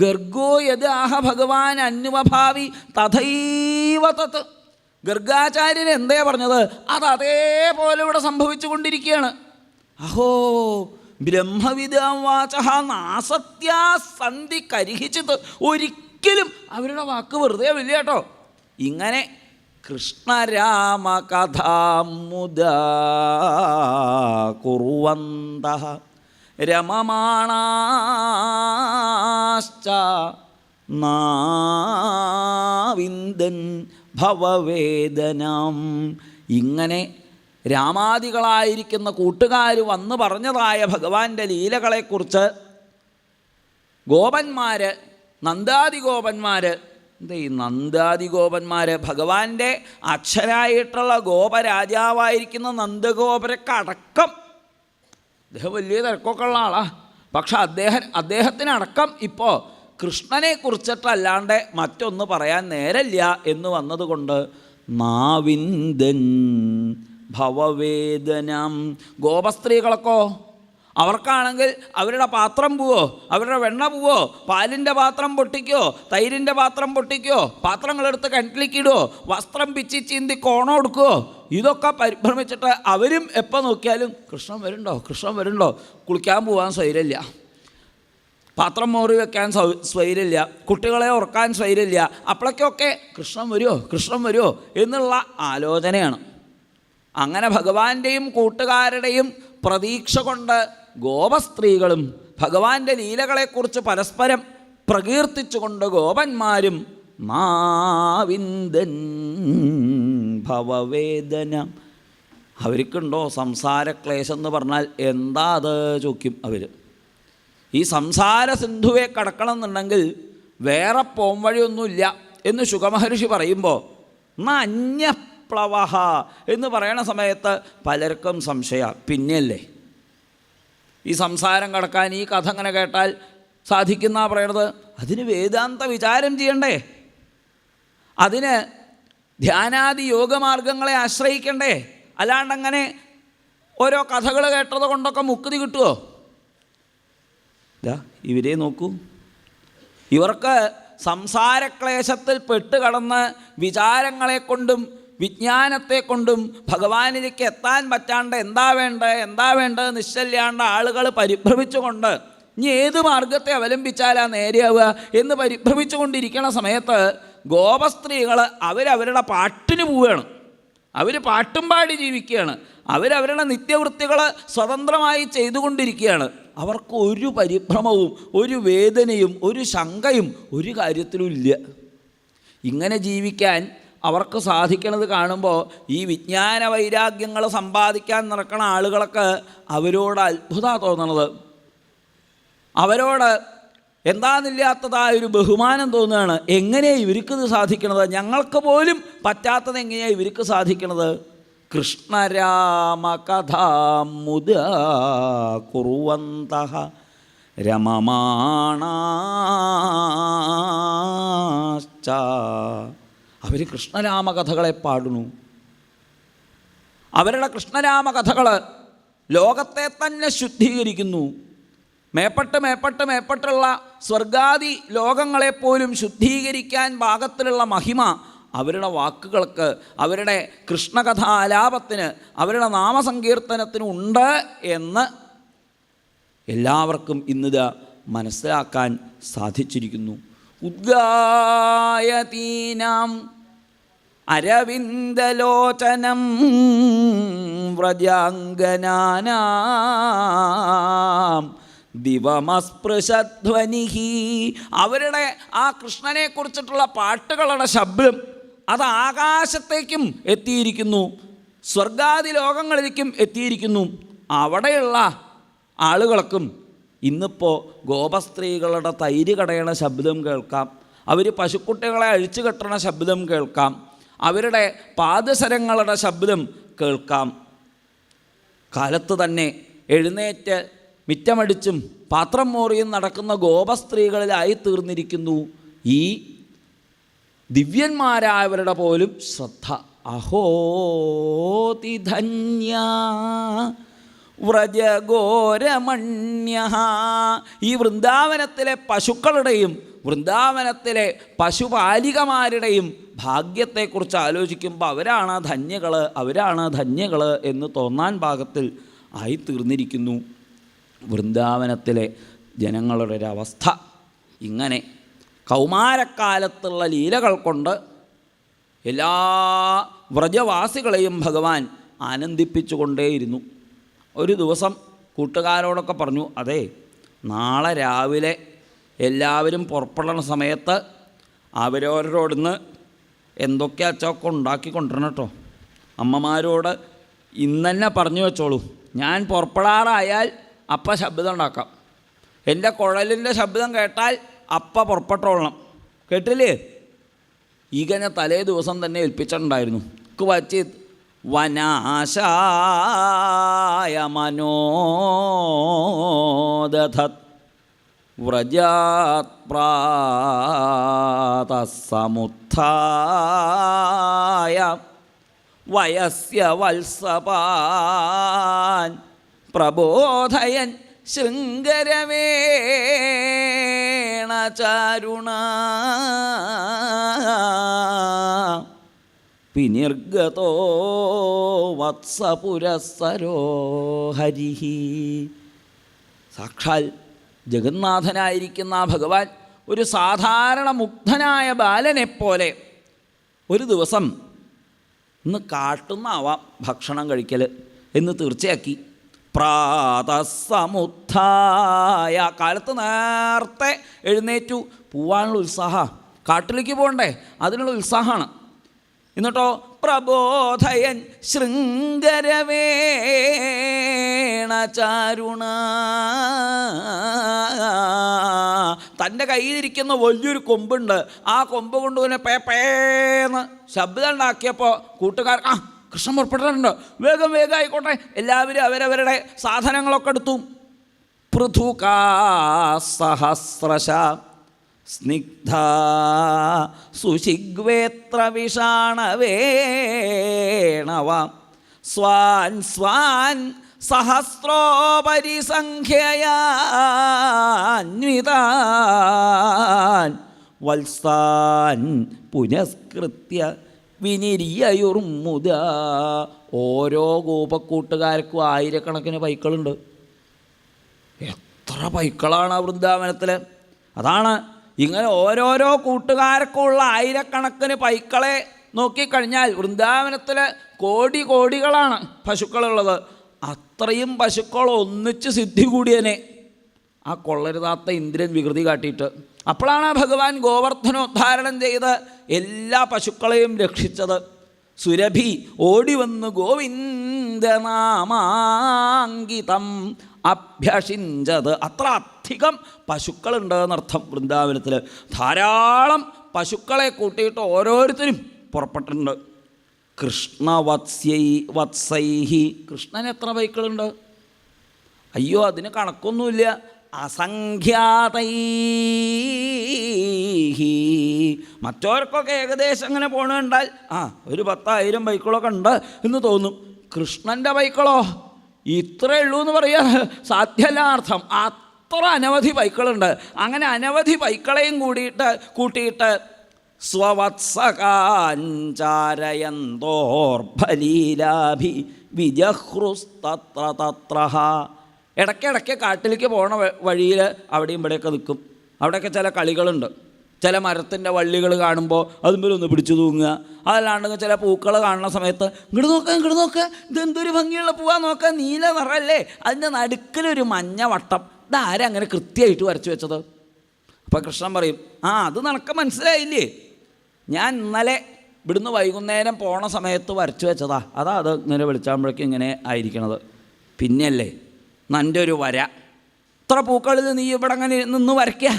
ഗർഗോ യത് ആഹ ഭഗവാൻ അന്വഭാവി തഥൈവ തത്. ഗർഗാചാര്യൻ എന്തേ പറഞ്ഞത് അത് അതേപോലെ ഇവിടെ സംഭവിച്ചു കൊണ്ടിരിക്കുകയാണ്. അഹോ ബ്രഹ്മവിദാം വാചഃ നാസത്യാ സന്ധി കരിഹിച്ചിത്. ഒരിക്കലും അവരുടെ വാക്ക് വെറുതെ വരില്ല കേട്ടോ. ഇങ്ങനെ കൃഷ്ണരാമ കഥാമുദാ കുർവന്തഃ രമമാണാശ്ച നാവിന്ദൻ ഭവവേദനം. ഇങ്ങനെ രാമാദികളായിരിക്കുന്ന കൂട്ടുകാർ വന്നു പറഞ്ഞതായ ഭഗവാന്റെ ലീലകളെക്കുറിച്ച് ഗോപന്മാർ, നന്ദാദിഗോപന്മാർ, എന്താ ഈ നന്ദാദിഗോപന്മാർ, ഭഗവാന്റെ അക്ഷരായിട്ടുള്ള ഗോപരാജാവായിരിക്കുന്ന നന്ദഗോപരക്കടക്കം, അദ്ദേഹം വലിയ തിരക്കൊക്കെ ഉള്ള ആളാണ്, പക്ഷെ അദ്ദേഹത്തിനടക്കം ഇപ്പോൾ കൃഷ്ണനെ കുറിച്ചിട്ടല്ലാണ്ട് മറ്റൊന്ന് പറയാൻ നേരമില്ല എന്ന് വന്നതുകൊണ്ട് നാവിന്ദൻ ഭവവേദനം. ഗോപസ്ത്രീകളൊക്കെ അവർക്കാണെങ്കിൽ അവരുടെ പാത്രം പോവോ, അവരുടെ വെണ്ണ പോവോ, പാലിൻ്റെ പാത്രം പൊട്ടിക്കോ, തൈരിൻ്റെ പാത്രം പൊട്ടിക്കോ, പാത്രങ്ങളെടുത്ത് കിണറ്റിലേക്കിടുവോ, വസ്ത്രം പിച്ചി ചീന്തി കോണം കൊടുക്കുവോ, ഇതൊക്കെ പരിഭ്രമിച്ചിട്ട് അവരും എപ്പോൾ നോക്കിയാലും കൃഷ്ണൻ വരുന്നുണ്ടോ, കൃഷ്ണൻ വരുന്നുണ്ടോ, കുളിക്കാൻ പോകാൻ സ്വൈരമില്ല, പാത്രം മോറി വെക്കാൻ സ്വൈരമില്ല, കുട്ടികളെ ഉറക്കാൻ സ്വൈരമില്ല. അപ്പോഴൊക്കെ കൃഷ്ണൻ വരുമോ, കൃഷ്ണൻ വരുമോ എന്നുള്ള ആലോചനയാണ്. അങ്ങനെ ഭഗവാന്റെയും കൂട്ടുകാരുടെയും പ്രതീക്ഷ കൊണ്ട് ഗോപസ്ത്രീകളും ഭഗവാന്റെ ലീലകളെക്കുറിച്ച് പരസ്പരം പ്രകീർത്തിച്ചുകൊണ്ട് ഗോപന്മാരും നാവിന്ദൻ ഭവവേദന. അവർക്കുണ്ടോ സംസാരക്ലേശം എന്ന് പറഞ്ഞാൽ എന്താ അത് ചോദിക്കും അവർ. ഈ സംസാര സിന്ധുവെ കടക്കണം എന്നുണ്ടെങ്കിൽ വേറെ പോംവഴിയൊന്നുമില്ല എന്ന് ശുകമഹർഷി പറയുമ്പോൾ അന്യപ്ലവഹ എന്ന് പറയണ സമയത്ത് പലർക്കും സംശയമാണ്. പിന്നെയല്ലേ ഈ സംസാരം കടക്കാൻ ഈ കഥ അങ്ങനെ കേട്ടാൽ സാധിക്കുന്ന പറയണത്? അതിന് വേദാന്ത വിചാരം ചെയ്യണ്ടേ, അതിന് ധ്യാനാദി യോഗമാർഗങ്ങളെ ആശ്രയിക്കണ്ടേ, അല്ലാണ്ടങ്ങനെ ഓരോ കഥകൾ കേട്ടത് കൊണ്ടൊക്കെ മുക്തി കിട്ടുമോ? ഇവരെ നോക്കൂ, ഇവർക്ക് സംസാരക്ലേശത്തിൽ പെട്ടുകടന്ന് വിചാരങ്ങളെക്കൊണ്ടും വിജ്ഞാനത്തെക്കൊണ്ടും ഭഗവാനിലേക്ക് എത്താൻ പറ്റാണ്ട് എന്താ വേണ്ടത് നിശ്ചല്യാണ്ട് ആളുകൾ പരിഭ്രമിച്ചുകൊണ്ട് ഇനി ഏത് മാർഗത്തെ അവലംബിച്ചാലാ നേരെയാവുക എന്ന് പരിഭ്രമിച്ചുകൊണ്ടിരിക്കുന്ന സമയത്ത് ഗോപസ്ത്രീകൾ അവരവരുടെ പാട്ടിന് പോവുകയാണ്. അവർ പാട്ടും പാടി ജീവിക്കുകയാണ്. അവരവരുടെ നിത്യവൃത്തികൾ സ്വതന്ത്രമായി ചെയ്തുകൊണ്ടിരിക്കുകയാണ്. അവർക്ക് ഒരു പരിഭ്രമവും ഒരു വേദനയും ഒരു ശങ്കയും ഒരു കാര്യത്തിലും ഇല്ല. ഇങ്ങനെ ജീവിക്കാൻ അവർക്ക് സാധിക്കുന്നത് കാണുമ്പോൾ ഈ വിജ്ഞാന വൈരാഗ്യങ്ങൾ സമ്പാദിക്കാൻ നടക്കുന്ന ആളുകളൊക്കെ അവരോട് അത്ഭുതമാണ് തോന്നണത്. അവരോട് എന്താന്നില്ലാത്തതായൊരു ബഹുമാനം തോന്നുകയാണ്. എങ്ങനെയാണ് ഇവർക്കിത് സാധിക്കണത്? ഞങ്ങൾക്ക് പോലും പറ്റാത്തത് എങ്ങനെയാണ് ഇവർക്ക് സാധിക്കണത്? കൃഷ്ണരാമ കഥാമുദാ കുർവന്തഃ രമമാണാശ്ച. അവർ കൃഷ്ണരാമ കഥകളെ പാടുന്നു. അവരുടെ കൃഷ്ണരാമ കഥകൾ ലോകത്തെ തന്നെ ശുദ്ധീകരിക്കുന്നു. മേപ്പെട്ടുള്ള സ്വർഗാദി ലോകങ്ങളെപ്പോലും ശുദ്ധീകരിക്കാൻ പാകത്തിലുള്ള മഹിമ അവരുടെ വാക്കുകൾക്ക്, അവരുടെ കൃഷ്ണകഥാലാപത്തിന്, അവരുടെ നാമസങ്കീർത്തനത്തിന് ഉണ്ട് എന്ന് എല്ലാവർക്കും ഇന്നിത് മനസ്സിലാക്കാൻ സാധിച്ചിരിക്കുന്നു. ഉദ്ഗായതീനാം അരവിന്ദലോചനം വ്രജാംഗനാനാം ദിവമസ്പൃശധ്വനിഹി. അവരുടെ ആ കൃഷ്ണനെക്കുറിച്ചിട്ടുള്ള പാട്ടുകളുടെ ശബ്ദം അത് ആകാശത്തേക്കും എത്തിയിരിക്കുന്നു. സ്വർഗാദി ലോകങ്ങളിലേക്കും എത്തിയിരിക്കുന്നു. അവിടെയുള്ള ആളുകൾക്കും ഇന്നിപ്പോൾ ഗോപസ്ത്രീകളുടെ തൈര് കടയണ ശബ്ദം കേൾക്കാം, അവർ പശുക്കുട്ടികളെ അഴിച്ചു കെട്ടണ ശബ്ദം കേൾക്കാം, അവരുടെ പാദസരങ്ങളുടെ ശബ്ദം കേൾക്കാം. കാലത്ത് തന്നെ എഴുന്നേറ്റ് മിറ്റമടിച്ചും പാത്രം മോറിയും നടക്കുന്ന ഗോപസ്ത്രീകളിലായി തീർന്നിരിക്കുന്നു ഈ ദിവ്യന്മാരായവരുടെ പോലും ശ്രദ്ധ. അഹോതി ധന്യ വ്രജഗോരമണ്യ. ഈ വൃന്ദാവനത്തിലെ പശുക്കളുടെയും വൃന്ദാവനത്തിലെ പശുപാലികമാരുടെയും ഭാഗ്യത്തെക്കുറിച്ച് ആലോചിക്കുമ്പോൾ അവരാണ് ധന്യകൾ, അവരാണ് ധന്യകൾ എന്ന് തോന്നാൻ പാകത്തിൽ ആയിത്തീർന്നിരിക്കുന്നു വൃന്ദാവനത്തിലെ ജനങ്ങളുടെ ഒരവസ്ഥ. ഇങ്ങനെ കൗമാരക്കാലത്തുള്ള ലീലകൾ കൊണ്ട് എല്ലാ വ്രജവാസികളെയും ഭഗവാൻ ആനന്ദിപ്പിച്ചുകൊണ്ടേയിരുന്നു. ഒരു ദിവസം കൂട്ടുകാരോടൊക്കെ പറഞ്ഞു, അതെ നാളെ രാവിലെ എല്ലാവരും പുറപ്പെടുന്ന സമയത്ത് അവരോരോടുന്ന് എന്തൊക്കെ അച്ചൊക്കെ ഉണ്ടാക്കി കൊണ്ടുവരണം കേട്ടോ. അമ്മമാരോട് ഇന്നെന്നെ പറഞ്ഞു വെച്ചോളൂ, ഞാൻ പുറപ്പെടാറായാൽ അപ്പം ശബ്ദം ഉണ്ടാക്കാം, എൻ്റെ കുഴലിൻ്റെ ശബ്ദം കേട്ടാൽ അപ്പം പുറപ്പെട്ടോളണം, കേട്ടില്ലേ? ഈഗനെ തലേ ദിവസം തന്നെ ഏൽപ്പിച്ചിട്ടുണ്ടായിരുന്നു. ക്വചിത് വനാശായ മനോദധത് വ്രജാത് പ്രാതസമുത്ഥായ വയസ്യ വത്സപാൻ പ്രബോധയൻ ശൃംഗരവേണ ചാരുണ വിനിർഗതോ വത്സപുരസ്സരോ ഹരിഹി. സാക്ഷാൽ ജഗന്നാഥനായിരിക്കുന്ന ആ ഭഗവാൻ ഒരു സാധാരണ മുഗ്ധനായ ബാലനെപ്പോലെ ഒരു ദിവസം ഇന്ന് കാട്ടുന്നാവാം ഭക്ഷണം കഴിക്കൽ എന്ന് തീർച്ചയാക്കി. പ്രാതസമുത്ഥായ, കാലത്ത് നേരത്തെ എഴുന്നേറ്റു, പോവാനുള്ള ഉത്സാഹം, കാട്ടിലേക്ക് പോകണ്ടേ, അതിനുള്ള ഉത്സാഹമാണ്. എന്നിട്ടോ പ്രബോധയൻ ശൃംഗരവേണ ചാരുണ, തൻ്റെ കയ്യിലിരിക്കുന്ന വലിയൊരു കൊമ്പുണ്ട്, ആ കൊമ്പ് കൊണ്ട് തന്നെ പേപ്പേന്ന് ശബ്ദം ഉണ്ടാക്കിയപ്പോൾ കൂട്ടുകാർ കൃഷ്ണൻ പുറപ്പെട്ടിട്ടുണ്ട്, വേഗം വേഗം ആയിക്കോട്ടെ, എല്ലാവരും അവരവരുടെ സാധനങ്ങളൊക്കെ എടുത്തു. പൃഥുകാ സഹസ്രശ സ്നിഗ്ധ സുശിഗ്വേത്ര വിഷാണവേണവ സ്വാൻ സ്വാൻ സഹസ്രോപരിസംഖ്യയാന്വിതാൻ വത്സാൻ പുനസ്കൃത്യ വിനിര്യയുർമുദ. ഓരോ ഗോപക്കൂട്ടുകാർക്കും ആയിരക്കണക്കിന് പൈക്കളുണ്ട്. എത്ര പൈക്കളാണ് ആ വൃന്ദാവനത്തിൽ! അതാണ് ഇങ്ങനെ ഓരോരോ കൂട്ടുകാർക്കുള്ള ആയിരക്കണക്കിന് പൈക്കളെ നോക്കിക്കഴിഞ്ഞാൽ വൃന്ദാവനത്തിൽ കോടി കോടികളാണ് പശുക്കളുള്ളത്. അത്രയും പശുക്കൾ ഒന്നിച്ച് സിദ്ധി കൂടിയനെ ആ കൊള്ളരുതാത്ത ഇന്ദ്രൻ വികൃതി കാട്ടിയിട്ട്. അപ്പോഴാണ് ഭഗവാൻ ഗോവർദ്ധനോദ്ധാരണം ചെയ്ത് എല്ലാ പശുക്കളെയും രക്ഷിച്ചത്. സുരഭി ഓടി വന്ന് ഗോവിന്ദനാമാങ്കിതം അഭ്യഷിഞ്ചത്. അത്ര അധികം പശുക്കളുണ്ട് എന്നർത്ഥം. വൃന്ദാവനത്തിൽ ധാരാളം പശുക്കളെ കൂട്ടിയിട്ട് ഓരോരുത്തരും പുറപ്പെട്ടിട്ടുണ്ട്. കൃഷ്ണവത്സൈഹി, കൃഷ്ണൻ എത്ര പൈക്കളുണ്ട്? അയ്യോ അതിന് കണക്കൊന്നുമില്ല. അസംഖ്യാതൈഹി, മറ്റവർക്കൊക്കെ ഏകദേശം അങ്ങനെ പോണ കണ്ടാൽ ഒരു 10,000 പൈക്കളൊക്കെ ഉണ്ട് എന്ന് തോന്നും. കൃഷ്ണൻ്റെ പൈക്കളോ ഇത്രേ ഉള്ളൂ എന്ന് പറയാൻ സാധ്യമല്ല അർത്ഥം. അത്ര അനവധി പൈക്കളുണ്ട്. അങ്ങനെ അനവധി പൈക്കളെയും കൂട്ടിയിട്ട് സ്വവത്സകാഞ്ചാരയന്തോർഭലീലാഭി വിജഹ്രുസ്തത്ര തത്രഹ. ഇടയ്ക്കിടയ്ക്ക് കാട്ടിലേക്ക് പോണ വഴിയിൽ അവിടെയും ഇവിടെയൊക്കെ നിൽക്കും. അവിടെയൊക്കെ ചില കളികളുണ്ട്. ചില മരത്തിൻ്റെ വള്ളികൾ കാണുമ്പോൾ അതുമ്പോലൊന്ന് പിടിച്ചു തൂങ്ങുക. അതല്ലാണ്ടെങ്കിൽ ചില പൂക്കൾ കാണുന്ന സമയത്ത് ഇങ്ങോട്ട് നോക്കുക ഇതെന്തൊരു ഭംഗിയുള്ള പൂവാ നോക്കുക, നീല നിറമല്ലേ, അതിൻ്റെ നടുക്കിലൊരു മഞ്ഞ വട്ടം, ഇതാരാ അങ്ങനെ കൃത്യമായിട്ട് വരച്ചു വെച്ചത്? അപ്പോൾ കൃഷ്ണൻ പറയും, അത് നിനക്ക് മനസ്സിലായില്ലേ, ഞാൻ ഇന്നലെ ഇവിടുന്ന് വൈകുന്നേരം പോണ സമയത്ത് വരച്ചു വെച്ചതാ. അതാ അത് ഇങ്ങനെ വിളിച്ചാകുമ്പോഴേക്കും ഇങ്ങനെ ആയിരിക്കണത്. പിന്നെയല്ലേ നൻ്റെ ഒരു വര, ഇത്ര പൂക്കളിൽ നീ ഇവിടെ അങ്ങനെ നിന്ന് വരയ്ക്കുക.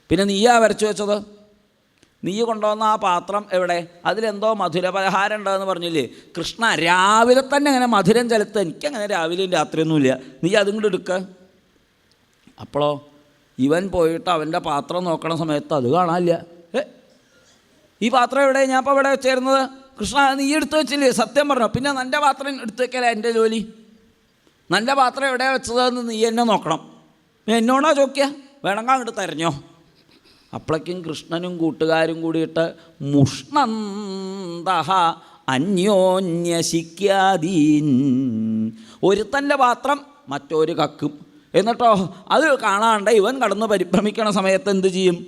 പിന്നെ നീയാ വരച്ചു വെച്ചത്. നീ കൊണ്ടുവന്ന ആ പാത്രം എവിടെ? അതിലെന്തോ മധുരപലഹാരം ഉണ്ടെന്ന് പറഞ്ഞില്ലേ കൃഷ്ണ? രാവിലെ തന്നെ അങ്ങനെ മധുരം ചെലുത്തുക. എനിക്കങ്ങനെ രാവിലെയും രാത്രിയൊന്നുമില്ല. നീ അതും കൂടെ എടുക്കുക. അപ്പോഴോ ഇവൻ പോയിട്ട് അവൻ്റെ പാത്രം നോക്കണ സമയത്ത് അത് കാണാനില്ല. ഈ പാത്രം എവിടെ? ഞാൻ ഇപ്പോൾ ഇവിടെ വെച്ചേരുന്നത്. കൃഷ്ണ നീ എടുത്തു വെച്ചില്ലേ? സത്യം പറഞ്ഞോ? പിന്നെ നിൻ്റെ പാത്രം എടുത്തു വെക്കല എൻ്റെ ജോലി. നിൻ്റെ പാത്രം എവിടെയാണ് വെച്ചതെന്ന് നീ എന്നെ നോക്കണം. എന്നോടാ ചോദിക്കുക? വേണമെങ്കിൽ അങ്ങോട്ട് തരഞ്ഞോ. അപ്പോഴേക്കും കൃഷ്ണനും കൂട്ടുകാരും കൂടിയിട്ട് മുഷ്ണന്തഹ അന്യോന്യശിക്കാദീൻ, ഒരുത്തൻ്റെ പാത്രം മറ്റൊരു കക്കും. എന്നിട്ടോ അത് കാണാണ്ട് ഇവൻ കടന്ന് പരിഭ്രമിക്കണ സമയത്ത് എന്ത് ചെയ്യും?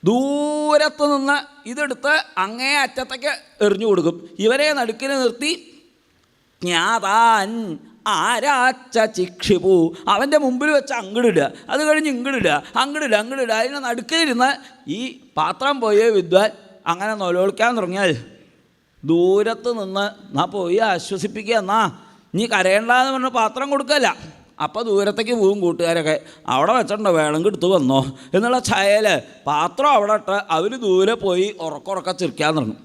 ദൂരത്ത് നിന്ന് ഇതെടുത്ത് അങ്ങേ അറ്റത്തേക്ക് എറിഞ്ഞു കൊടുക്കും. ഇവരെ നടുക്കിന് നിർത്തി ജ്ഞാതാൻ ആരാച്ച ചിക്ഷിപ്പൂ, അവൻ്റെ മുമ്പിൽ വെച്ച് അങ്ങടിടുക. അത് കഴിഞ്ഞ് ഇങ്ങടിടുക, അങ്ങടിടുക, അങ്ങടിടുക. അതിന് നടുക്കിലിരുന്ന് ഈ പാത്രം പോയ വിദ്വാൻ അങ്ങനെ നൊലോളിക്കാൻ തുടങ്ങിയാൽ ദൂരത്ത് നിന്ന് എന്നാ പോയി ആശ്വസിപ്പിക്കുക. എന്നാ നീ കരയേണ്ടെന്ന് പറഞ്ഞ് പാത്രം കൊടുക്കല്ല. അപ്പോൾ ദൂരത്തേക്ക് പോവും കൂട്ടുകാരൊക്കെ. അവിടെ വെച്ചിട്ടുണ്ടോ വേണമെങ്കിൽ എടുത്ത് വന്നോ എന്നുള്ള ഛായയിൽ പാത്രം അവിടെ ഇട്ട് അവർ ദൂരെ പോയി ഉറക്കുറക്ക ചിരിക്കാൻ തുടങ്ങും.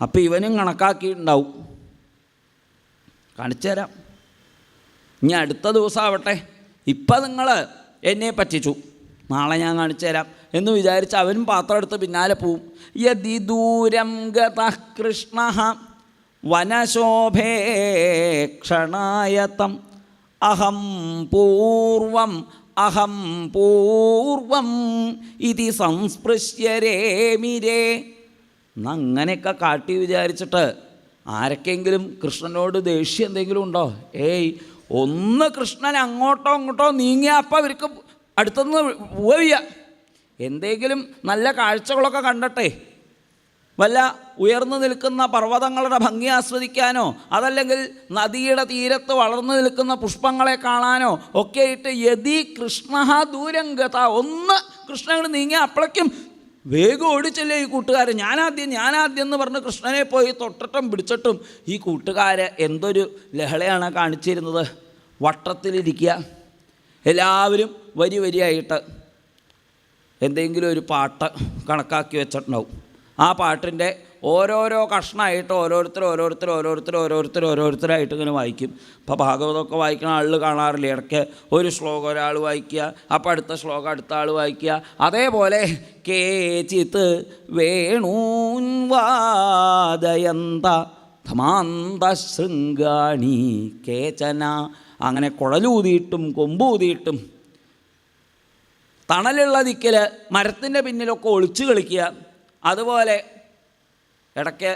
അപ്പോൾ ഇവനും കണക്കാക്കിയിട്ടുണ്ടാവും. കാണിച്ചു തരാം. ഇനി അടുത്ത ദിവസം ആവട്ടെ, ഇപ്പം നിങ്ങൾ എന്നെ പറ്റിച്ചു, നാളെ ഞാൻ കാണിച്ചു തരാം എന്ന് വിചാരിച്ച് അവനും പാത്രം എടുത്ത് പിന്നാലെ പോവും. യദി ദൂരം ഗതഃ കൃഷ്ണഃ വനശോഭേക്ഷണായതം അഹം പൂർവം ഇതി സംസ്പൃശ്യരേമിരേ. എന്നങ്ങനെയൊക്കെ കാട്ടി വിചാരിച്ചിട്ട് ആരൊക്കെങ്കിലും കൃഷ്ണനോട് ദേഷ്യം എന്തെങ്കിലും ഉണ്ടോ? ഏയ്, ഒന്ന് കൃഷ്ണൻ അങ്ങോട്ടോ ഇങ്ങോട്ടോ നീങ്ങിയാൽ അപ്പം അവർക്ക് അടുത്തുനിന്ന് പോവുക. എന്തെങ്കിലും നല്ല കാഴ്ചകളൊക്കെ കണ്ടട്ടെ, വല്ല ഉയർന്നു നിൽക്കുന്ന പർവ്വതങ്ങളുടെ ഭംഗി ആസ്വദിക്കാനോ അതല്ലെങ്കിൽ നദിയുടെ തീരത്ത് വളർന്നു നിൽക്കുന്ന പുഷ്പങ്ങളെ കാണാനോ ഒക്കെ ആയിട്ട് യതി കൃഷ്ണ ദൂരം ഗത, ഒന്ന് കൃഷ്ണൻ നീങ്ങിയാൽ അപ്പോഴേക്കും വേഗം ഓടിച്ചല്ലേ ഈ കൂട്ടുകാർ. ഞാനാദ്യം എന്ന് പറഞ്ഞ് കൃഷ്ണനെ പോയി തൊട്ടിട്ടും പിടിച്ചിട്ടും ഈ കൂട്ടുകാർ എന്തൊരു ലഹളയാണ് കാണിച്ചിരുന്നത്. വട്ടത്തിലിരിക്കുക, എല്ലാവരും വരിയായിട്ട് എന്തെങ്കിലും ഒരു പാട്ട് കണക്കാക്കി വെച്ചിട്ടുണ്ടാവും. ആ പാട്ടിൻ്റെ ഓരോരോ കഷ്ണമായിട്ട് ഓരോരുത്തരായിട്ട് ഇങ്ങനെ വായിക്കും. ഇപ്പോൾ ഭാഗവതമൊക്കെ വായിക്കുന്ന ആൾ കാണാറില്ല, ഇടയ്ക്ക് ഒരു ശ്ലോകം ഒരാൾ വായിക്കുക, അപ്പോൾ അടുത്ത ശ്ലോകം അടുത്ത ആൾ വായിക്കുക. അതേപോലെ കേചിത്ത് വേണൂൻ വാദയന്ത ധമാന്ത ശൃംഗാണി കേചന, അങ്ങനെ കുഴലൂതിയിട്ടും കൊമ്പൂതിയിട്ടും തണലുള്ള ദിക്കിൽ മരത്തിൻ്റെ പിന്നിലൊക്കെ ഒളിച്ചു കളിക്കുക. അതുപോലെ ഇടയ്ക്ക്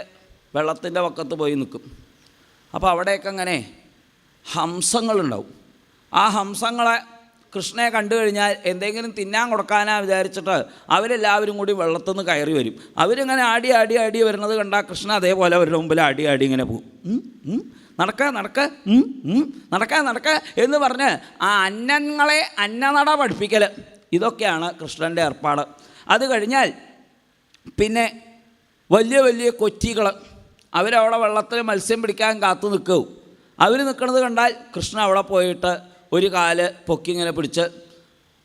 വെള്ളത്തിൻ്റെ പക്കത്ത് പോയി നിൽക്കും. അപ്പോൾ അവിടെയൊക്കെ അങ്ങനെ ഹംസങ്ങളുണ്ടാവും. ആ ഹംസങ്ങളെ കൃഷ്ണനെ കണ്ടു കഴിഞ്ഞാൽ എന്തെങ്കിലും തിന്നാൻ കൊടുക്കാനാ വിചാരിച്ചിട്ട് അവരെല്ലാവരും കൂടി വെള്ളത്തിൽ നിന്ന് കയറി വരും. അവരിങ്ങനെ ആടി വരുന്നത് കണ്ടാൽ കൃഷ്ണ അതേപോലെ അവരുടെ മുമ്പിൽ ആടി ഇങ്ങനെ പോകും. നടക്ക എന്ന് പറഞ്ഞ് ആ അന്നങ്ങളെ അന്നനട പഠിപ്പിക്കൽ, ഇതൊക്കെയാണ് കൃഷ്ണൻ്റെ ഏർപ്പാട്. അത് കഴിഞ്ഞാൽ പിന്നെ വലിയ കൊറ്റികൾ അവരവിടെ വെള്ളത്തിൽ മത്സ്യം പിടിക്കാൻ കാത്തു നിൽക്കും. അവർ നിൽക്കുന്നത് കണ്ടാൽ കൃഷ്ണൻ അവിടെ പോയിട്ട് ഒരു കാല് പൊക്കി ഇങ്ങനെ പിടിച്ച്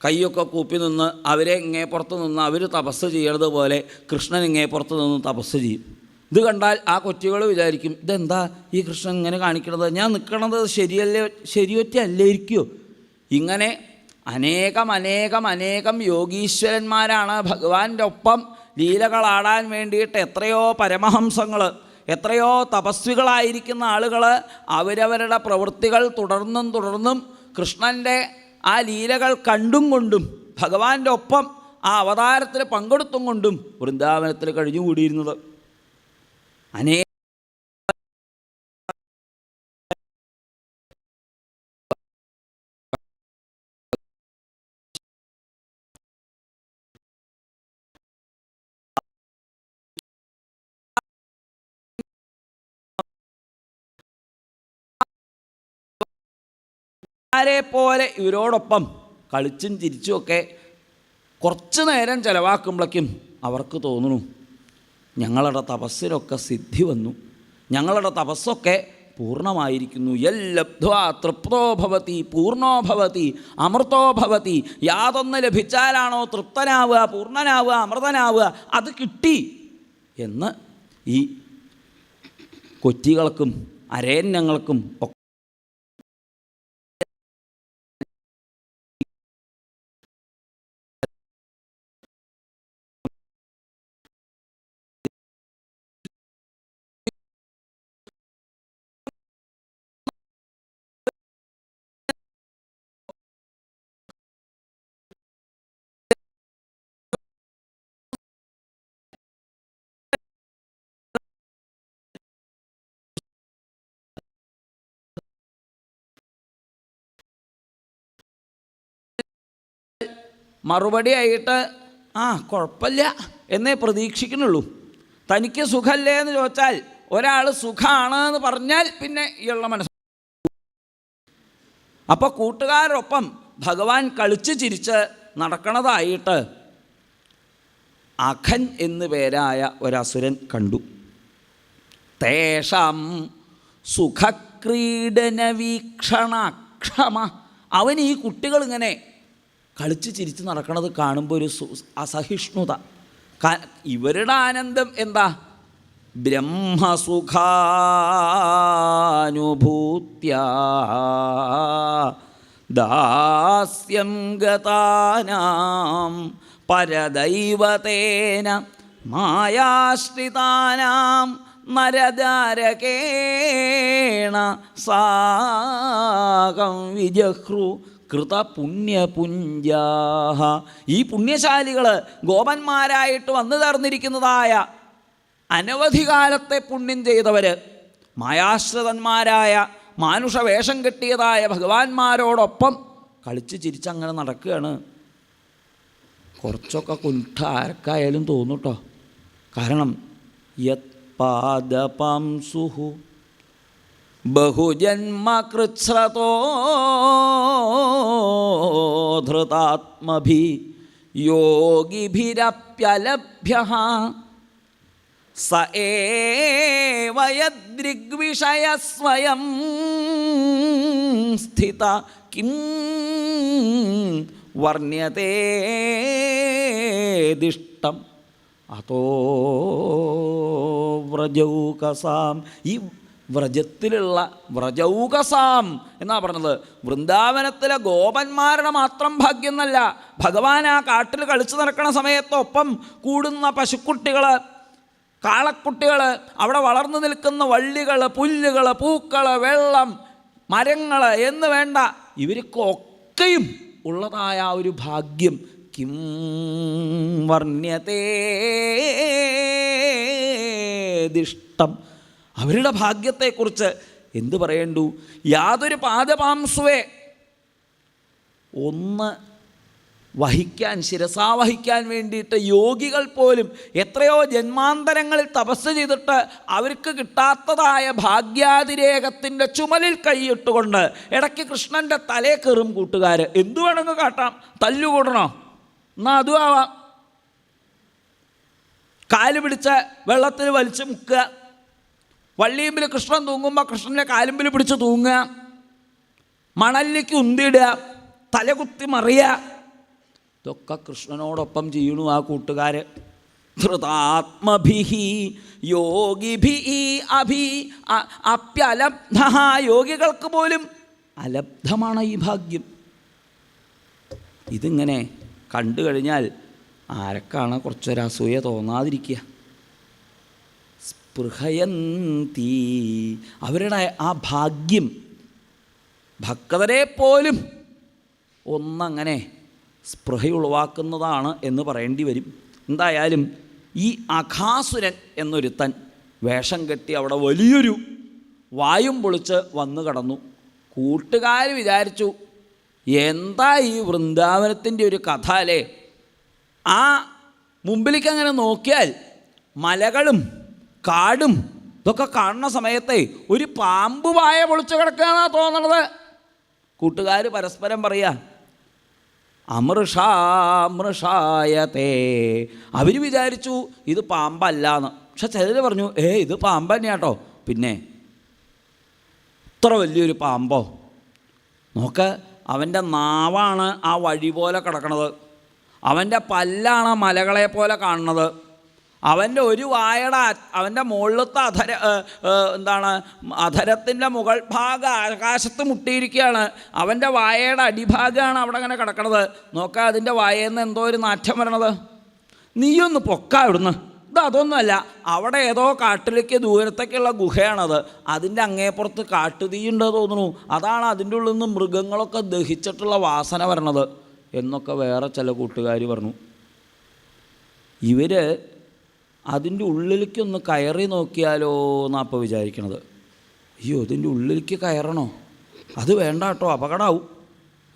കൈയൊക്കെ കൂപ്പി നിന്ന് അവരെ ഇങ്ങേ പുറത്ത് നിന്ന് അവർ തപസ് ചെയ്യണത് പോലെ കൃഷ്ണൻ ഇങ്ങേ പുറത്ത് നിന്ന് തപസ് ചെയ്യും. ഇത് കണ്ടാൽ ആ കൊറ്റികൾ വിചാരിക്കും, ഇതെന്താ ഈ കൃഷ്ണൻ ഇങ്ങനെ കാണിക്കണത്, ഞാൻ നിൽക്കണത് ശരിയൊറ്റല്ലായിരിക്കുമോ? ഇങ്ങനെ അനേകം യോഗീശ്വരന്മാരാണ് ഭഗവാന്റെ ഒപ്പം ലീലകളാടാൻ വേണ്ടിയിട്ട് എത്രയോ പരമഹംസങ്ങൾ, എത്രയോ തപസ്വികളായിരിക്കുന്ന ആളുകൾ അവരവരുടെ പ്രവൃത്തികൾ തുടർന്നും കൃഷ്ണൻ്റെ ആ ലീലകൾ കണ്ടും കൊണ്ടും ഭഗവാന്റെ ഒപ്പം ആ അവതാരത്തിൽ പങ്കെടുത്തും കൊണ്ടും വൃന്ദാവനത്തിൽ കഴിഞ്ഞുകൂടിയിരുന്നത്. പോലെ ഇവരോടൊപ്പം കളിച്ചും ചിരിച്ചുമൊക്കെ കുറച്ച് നേരം ചിലവാക്കുമ്പോഴേക്കും അവർക്ക് തോന്നുന്നു ഞങ്ങളുടെ തപസ്സിലൊക്കെ സിദ്ധി വന്നു, ഞങ്ങളുടെ തപസ്സൊക്കെ പൂർണ്ണമായിരിക്കുന്നു. യല്ലബ്ധ്വാ തൃപ്തോ ഭവതി പൂർണ്ണോ ഭവതി അമൃതോ ഭവതി. യാതൊന്ന് ലഭിച്ചാലാണോ തൃപ്തനാവുക, പൂർണ്ണനാവുക, അമൃതനാവുക, അത് കിട്ടി എന്ന് ഈ കൊറ്റികൾക്കും അരേന്യങ്ങൾക്കും ഒക്കെ മറുപടിയായിട്ട് കുഴപ്പമില്ല എന്നേ പ്രതീക്ഷിക്കുന്നുള്ളൂ. തനിക്ക് സുഖമല്ലേ എന്ന് ചോദിച്ചാൽ ഒരാൾ സുഖമാണ് എന്ന് പറഞ്ഞാൽ പിന്നെ ഇയുള്ള മനസ്സ്. അപ്പോൾ കൂട്ടുകാരൊപ്പം ഭഗവാൻ കളിച്ച് ചിരിച്ച് നടക്കണതായിട്ട് അഖൻ എന്നു പേരായ ഒരസുരൻ കണ്ടു. തേഷാം സുഖക്രീഡന വീക്ഷണക്ഷമ. അവൻ ഈ കുട്ടികളിങ്ങനെ കളിച്ച് ചിരിച്ച് നടക്കണത് കാണുമ്പോൾ ഒരു അസഹിഷ്ണുത. ഇവരുടെ ആനന്ദം എന്താ? ബ്രഹ്മസുഖാനുഭൂത്യ ദാസ്യം ഗതാനാം പരദൈവതേന മായാശ്രിതാനാം നരദാരകേണ സാകം വിജഹ്രു കൃതപുണ്യപുഞ്ജാഹ. ഈ പുണ്യശാലികൾ ഗോപന്മാരായിട്ട് വന്നു ചേർന്നിരിക്കുന്നതായ അനവധി കാലത്തെ പുണ്യം ചെയ്തവർ മായാശ്രിതന്മാരായ മാനുഷവേഷം കെട്ടിയതായ ഭഗവാന്മാരോടൊപ്പം കളിച്ച് ചിരിച്ചങ്ങനെ നടക്കുകയാണ്. കുറച്ചൊക്കെ കുണ്ഠ ആർക്കായാലും തോന്നും കേട്ടോ. കാരണം യത് പാദപാംസുഹു ബഹുജന്മ കൃച്ഛ്രതോ ധൃതാത്മഭി യോഗിഭിരപ്യലഭ്യഃ സ ഏവ യദൃഗ്വിഷയ സ്വയം സ്ഥിത കിം വർണ്യതേ ദിഷ്ടം അതോ വ്രജൗകസാം. ഈ വ്രജത്തിലുള്ള വ്രജൗകസാം എന്നാ പറഞ്ഞത്. വൃന്ദാവനത്തിലെ ഗോപന്മാരുടെ മാത്രം ഭാഗ്യം എന്നല്ല, ഭഗവാൻ ആ കാട്ടിൽ കളിച്ചു നടക്കുന്ന സമയത്തൊപ്പം കൂടുന്ന പശുക്കുട്ടികൾ, കാളക്കുട്ടികൾ, അവിടെ വളർന്നു നിൽക്കുന്ന വള്ളികൾ, പുല്ലുകൾ, പൂക്കൾ, വെള്ളം, മരങ്ങൾ എന്ന് വേണ്ട ഇവർക്കൊക്കെയും ഉള്ളതായ ഒരു ഭാഗ്യം കിം വർണ്യതേ ദിഷ്ടം. അവരുടെ ഭാഗ്യത്തെക്കുറിച്ച് എന്തു പറയേണ്ടു? യാതൊരു പാദപാംസുവെ ഒന്ന് വഹിക്കാൻ, ശിരസാവഹിക്കാൻ വേണ്ടിയിട്ട് യോഗികൾ പോലും എത്രയോ ജന്മാന്തരങ്ങളിൽ തപസ് ചെയ്തിട്ട് അവർക്ക് കിട്ടാത്തതായ ഭാഗ്യാതിരേകത്തിൻ്റെ ചുമലിൽ കൈയിട്ടുകൊണ്ട് ഇടയ്ക്ക് കൃഷ്ണൻ്റെ തലേ കയറും കൂട്ടുകാർ. എന്തു വേണമെങ്കിൽ കാട്ടാം. തല്ലുകൂടണോ? എന്നാൽ അതും ആവാം. കാല് പിടിച്ച് വെള്ളത്തിൽ വലിച്ചു മുക്കുക, വള്ളിയമ്പിൽ കൃഷ്ണൻ തൂങ്ങുമ്പോൾ കൃഷ്ണൻ്റെ കാലുമ്പിൽ പിടിച്ച് തൂങ്ങുക, മണലിലേക്ക് ഉന്തിടുക, തലകുത്തി മറിയുക, ഇതൊക്കെ കൃഷ്ണനോടൊപ്പം ചെയ്യണു ആ കൂട്ടുകാർ. ധൃതാത്മഭിഹി യോഗിഭി അഭി അപ്യലബ്ധ. യോഗികൾക്ക് പോലും അലബ്ധമാണ് ഈ ഭാഗ്യം. ഇതിങ്ങനെ കണ്ടു കഴിഞ്ഞാൽ ആരൊക്കെയാണ് കുറച്ചൊരസൂയ തോന്നാതിരിക്കുക? സ്പൃഹയന്തി. അവരുടെ ആ ഭാഗ്യം ഭക്തരെ പോലും ഒന്നങ്ങനെ സ്പൃഹയുളവാക്കുന്നതാണ് എന്ന് പറയേണ്ടി വരും. എന്തായാലും ഈ അഘാസുരൻ എന്നൊരുത്തൻ വേഷം കെട്ടി അവിടെ വലിയൊരു വായും പൊളിച്ച് വന്നു കടന്നു. കൂട്ടുകാർ വിചാരിച്ചു എന്താ ഈ വൃന്ദാവനത്തിൻ്റെ ഒരു കഥ അല്ലേ? ആ മുമ്പിലേക്ക് അങ്ങനെ നോക്കിയാൽ മലകളും കാടും ഇതൊക്കെ കാണുന്ന സമയത്തെ ഒരു പാമ്പ് വായ പൊളിച്ച് കിടക്കുകയെന്നാണ് തോന്നണത്. കൂട്ടുകാർ പരസ്പരം പറയുക, അമൃഷാമൃഷായതേ. അവർ വിചാരിച്ചു ഇത് പാമ്പല്ലാന്ന്. പക്ഷെ ചിലർ പറഞ്ഞു ഇത് പാമ്പ് തന്നെയാട്ടോ. പിന്നെ ഇത്ര വലിയൊരു പാമ്പോ? നോക്ക്, അവൻ്റെ നാവാണ് ആ വഴി പോലെ കിടക്കണത്, അവൻ്റെ പല്ലാണ് മലകളെ പോലെ കാണുന്നത്, അവൻ്റെ ഒരു വായയുടെ അവൻ്റെ മുകളിലത്തെ അധരത്തിൻ്റെ മുകൾ ഭാഗം ആകാശത്ത് മുട്ടിയിരിക്കുകയാണ്, അവൻ്റെ വായയുടെ അടിഭാഗമാണ് അവിടെ അങ്ങനെ കിടക്കണത്. നോക്കാം, അതിൻ്റെ വായയിൽ നിന്ന് എന്തോ ഒരു നാറ്റം വരണത്. നീയൊന്ന് പൊക്ക ഇവിടുന്ന്. അതൊന്നുമല്ല, അവിടെ ഏതോ കാട്ടിലേക്ക് ദൂരത്തേക്കുള്ള ഗുഹയാണത്, അതിൻ്റെ അങ്ങേപ്പുറത്ത് കാട്ടുതീയുണ്ട് തോന്നുന്നു, അതാണ് അതിൻ്റെ ഉള്ളിൽ നിന്ന് മൃഗങ്ങളൊക്കെ ദഹിച്ചിട്ടുള്ള വാസന വരണത് എന്നൊക്കെ വേറെ ചില കൂട്ടുകാർ പറഞ്ഞു. ഇവർ അതിൻ്റെ ഉള്ളിലേക്കൊന്ന് കയറി നോക്കിയാലോ എന്നാണ് അപ്പോൾ വിചാരിക്കണത്. അയ്യോ, ഇതിൻ്റെ ഉള്ളിലേക്ക് കയറണോ? അത് വേണ്ട കേട്ടോ, അപകടമാവും.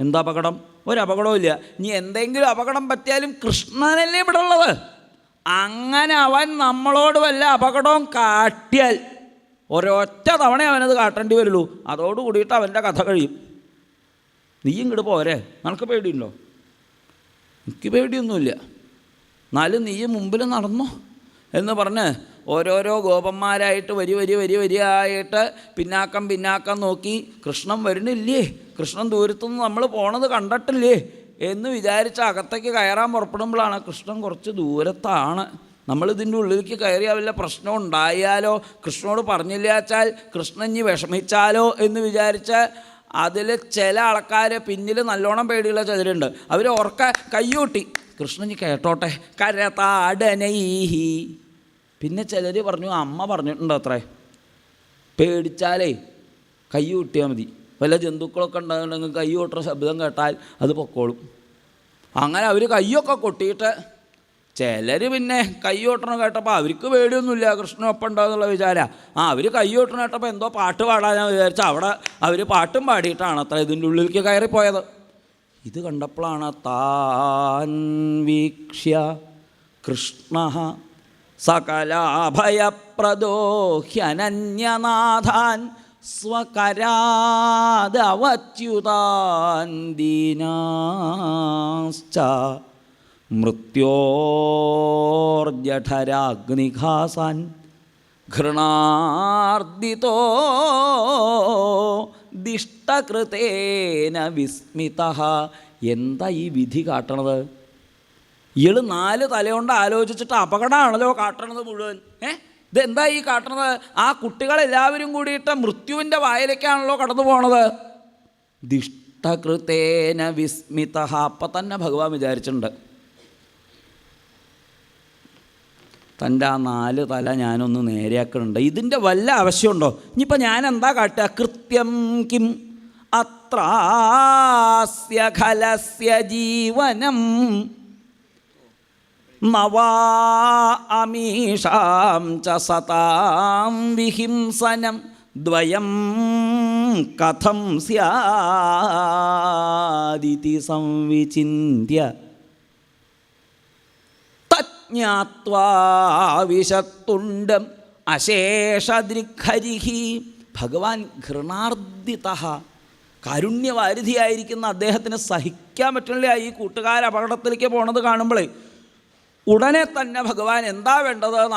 എന്താ അപകടം? ഒരപകടവും ഇല്ല. ഇനി എന്തെങ്കിലും അപകടം പറ്റിയാലും കൃഷ്ണനല്ലേ ഇവിടെ ഉള്ളത്. അങ്ങനെ അവൻ നമ്മളോട് വല്ല അപകടവും കാട്ടിയാൽ ഒരൊറ്റ തവണ അവനത് കാട്ടേണ്ടി വരുള്ളൂ, അതോടുകൂടിയിട്ട് അവൻ്റെ കഥ കഴിയും. നീ ഇങ്ങോട്ട് പോരെ, നിനക്ക് പേടിയുണ്ടോ? എനിക്ക് പേടിയൊന്നുമില്ല, എന്നാലും നീ മുമ്പിൽ നടന്നോ എന്ന് പറഞ്ഞ് ഓരോരോ ഗോപന്മാരായിട്ട് വരിയായിട്ട് പിന്നാക്കം നോക്കി, കൃഷ്ണൻ വരുന്നില്ലേ, കൃഷ്ണൻ ദൂരത്തുനിന്ന് നമ്മൾ പോണത് കണ്ടിട്ടില്ലേ എന്ന് വിചാരിച്ച് അകത്തേക്ക് കയറാൻ പുറപ്പെടുമ്പോഴാണ് കൃഷ്ണൻ കുറച്ച് ദൂരത്താണ്. നമ്മളിതിൻ്റെ ഉള്ളിലേക്ക് കയറിയാൽ വല്ല പ്രശ്നം ഉണ്ടായാലോ, കൃഷ്ണനോട് പറഞ്ഞില്ല വെച്ചാൽ കൃഷ്ണൻ ഇനി വിഷമിച്ചാലോ എന്ന് വിചാരിച്ച് അതിൽ ചില ആൾക്കാർ പിന്നിൽ നല്ലോണം പേടിയുള്ള ചിലരുണ്ട്. അവർ ഉറക്ക കയ്യൂട്ടി, കൃഷ്ണൻ കേട്ടോട്ടെ കരതാടനൈഹി. പിന്നെ ചിലർ പറഞ്ഞു, അമ്മ പറഞ്ഞിട്ടുണ്ട് അത്രേ, പേടിച്ചാലേ കൈ കൂട്ടിയാൽ മതി, വല്ല ജന്തുക്കളൊക്കെ ഉണ്ടാകുന്നുണ്ടെങ്കിൽ കൈ കൊട്ടുന്ന ശബ്ദം കേട്ടാൽ അത് പൊക്കോളും. അങ്ങനെ അവർ കയ്യൊക്കെ കൊട്ടിയിട്ട് ചിലർ പിന്നെ കൈ കൊട്ടണം കേട്ടപ്പോൾ അവർക്ക് പേടിയൊന്നുമില്ല, കൃഷ്ണനൊപ്പം ഉണ്ടാകുന്നുള്ള വിചാരം. അവർ കൈ കൊട്ടണം കേട്ടപ്പോൾ എന്തോ പാട്ട് പാടാനാണ് വിചാരിച്ചാൽ അവിടെ അവർ പാട്ടും പാടിയിട്ടാണ് അത്ര ഇതിൻ്റെ ഉള്ളിലേക്ക് കയറിപ്പോയത്. ഇത് കണ്ടപ്പോഴാണ് താൻ വീക്ഷ്യ കൃഷ്ണ സകലാഭയപ്രദോ ഹ്യനന്യനാഥാൻ സ്വകരാദവച്യുതാൻ ദീനാശ്ച മൃത്യോർജഠരാഗ്നിഘാസാൻ ഘൃണാർദിതോ ദിഷ്ടകൃതേന വിസ്മിതഃ. എന്താ ഈ വിധി കാട്ടണത്? ഇയാൾ 4 തലകൊണ്ട് ആലോചിച്ചിട്ട് അപകടമാണല്ലോ കാട്ടണത് മുഴുവൻ. ഇതെന്താ ഈ കാട്ടണത്? ആ കുട്ടികളെല്ലാവരും കൂടിയിട്ട് മൃത്യുവിൻ്റെ വായിലേക്കാണല്ലോ കടന്നു പോണത്. ദിഷ്ടകൃതേന വിസ്മിതഃ. അപ്പം തന്നെ ഭഗവാൻ വിചാരിച്ചിട്ടുണ്ട്, തൻ്റെ ആ 4 തല ഞാനൊന്ന് നേരെയാക്കുന്നുണ്ട്, ഇതിൻ്റെ വല്ല ആവശ്യമുണ്ടോ? ഇനിയിപ്പോൾ ഞാൻ എന്താ കാട്ടുക? കൃത്യം കിം അത്രാസ്യ ഖലസ്യ ജീവനം നവാ അമീഷാം ച സതാം വിഹിംസനം ദ്വയം കഥം സ്യാദിതി സംവിചിന്യ തജ്ഞാത്വാ വിശത്തുണ്ടം അശേഷദൃഗ്ഹരിഹി. ഭഗവാൻ ഘൃണാർദിതഃ, കാരുണ്യവാരിധിയായിരിക്കുന്ന അദ്ദേഹത്തിന് സഹിക്കാൻ പറ്റുന്നില്ല ഈ കൂട്ടുകാർ അപകടത്തിലേക്ക് പോണത് കാണുമ്പോഴേ. ഉടനെ തന്നെ ഭഗവാൻ എന്താ വേണ്ടതെന്ന്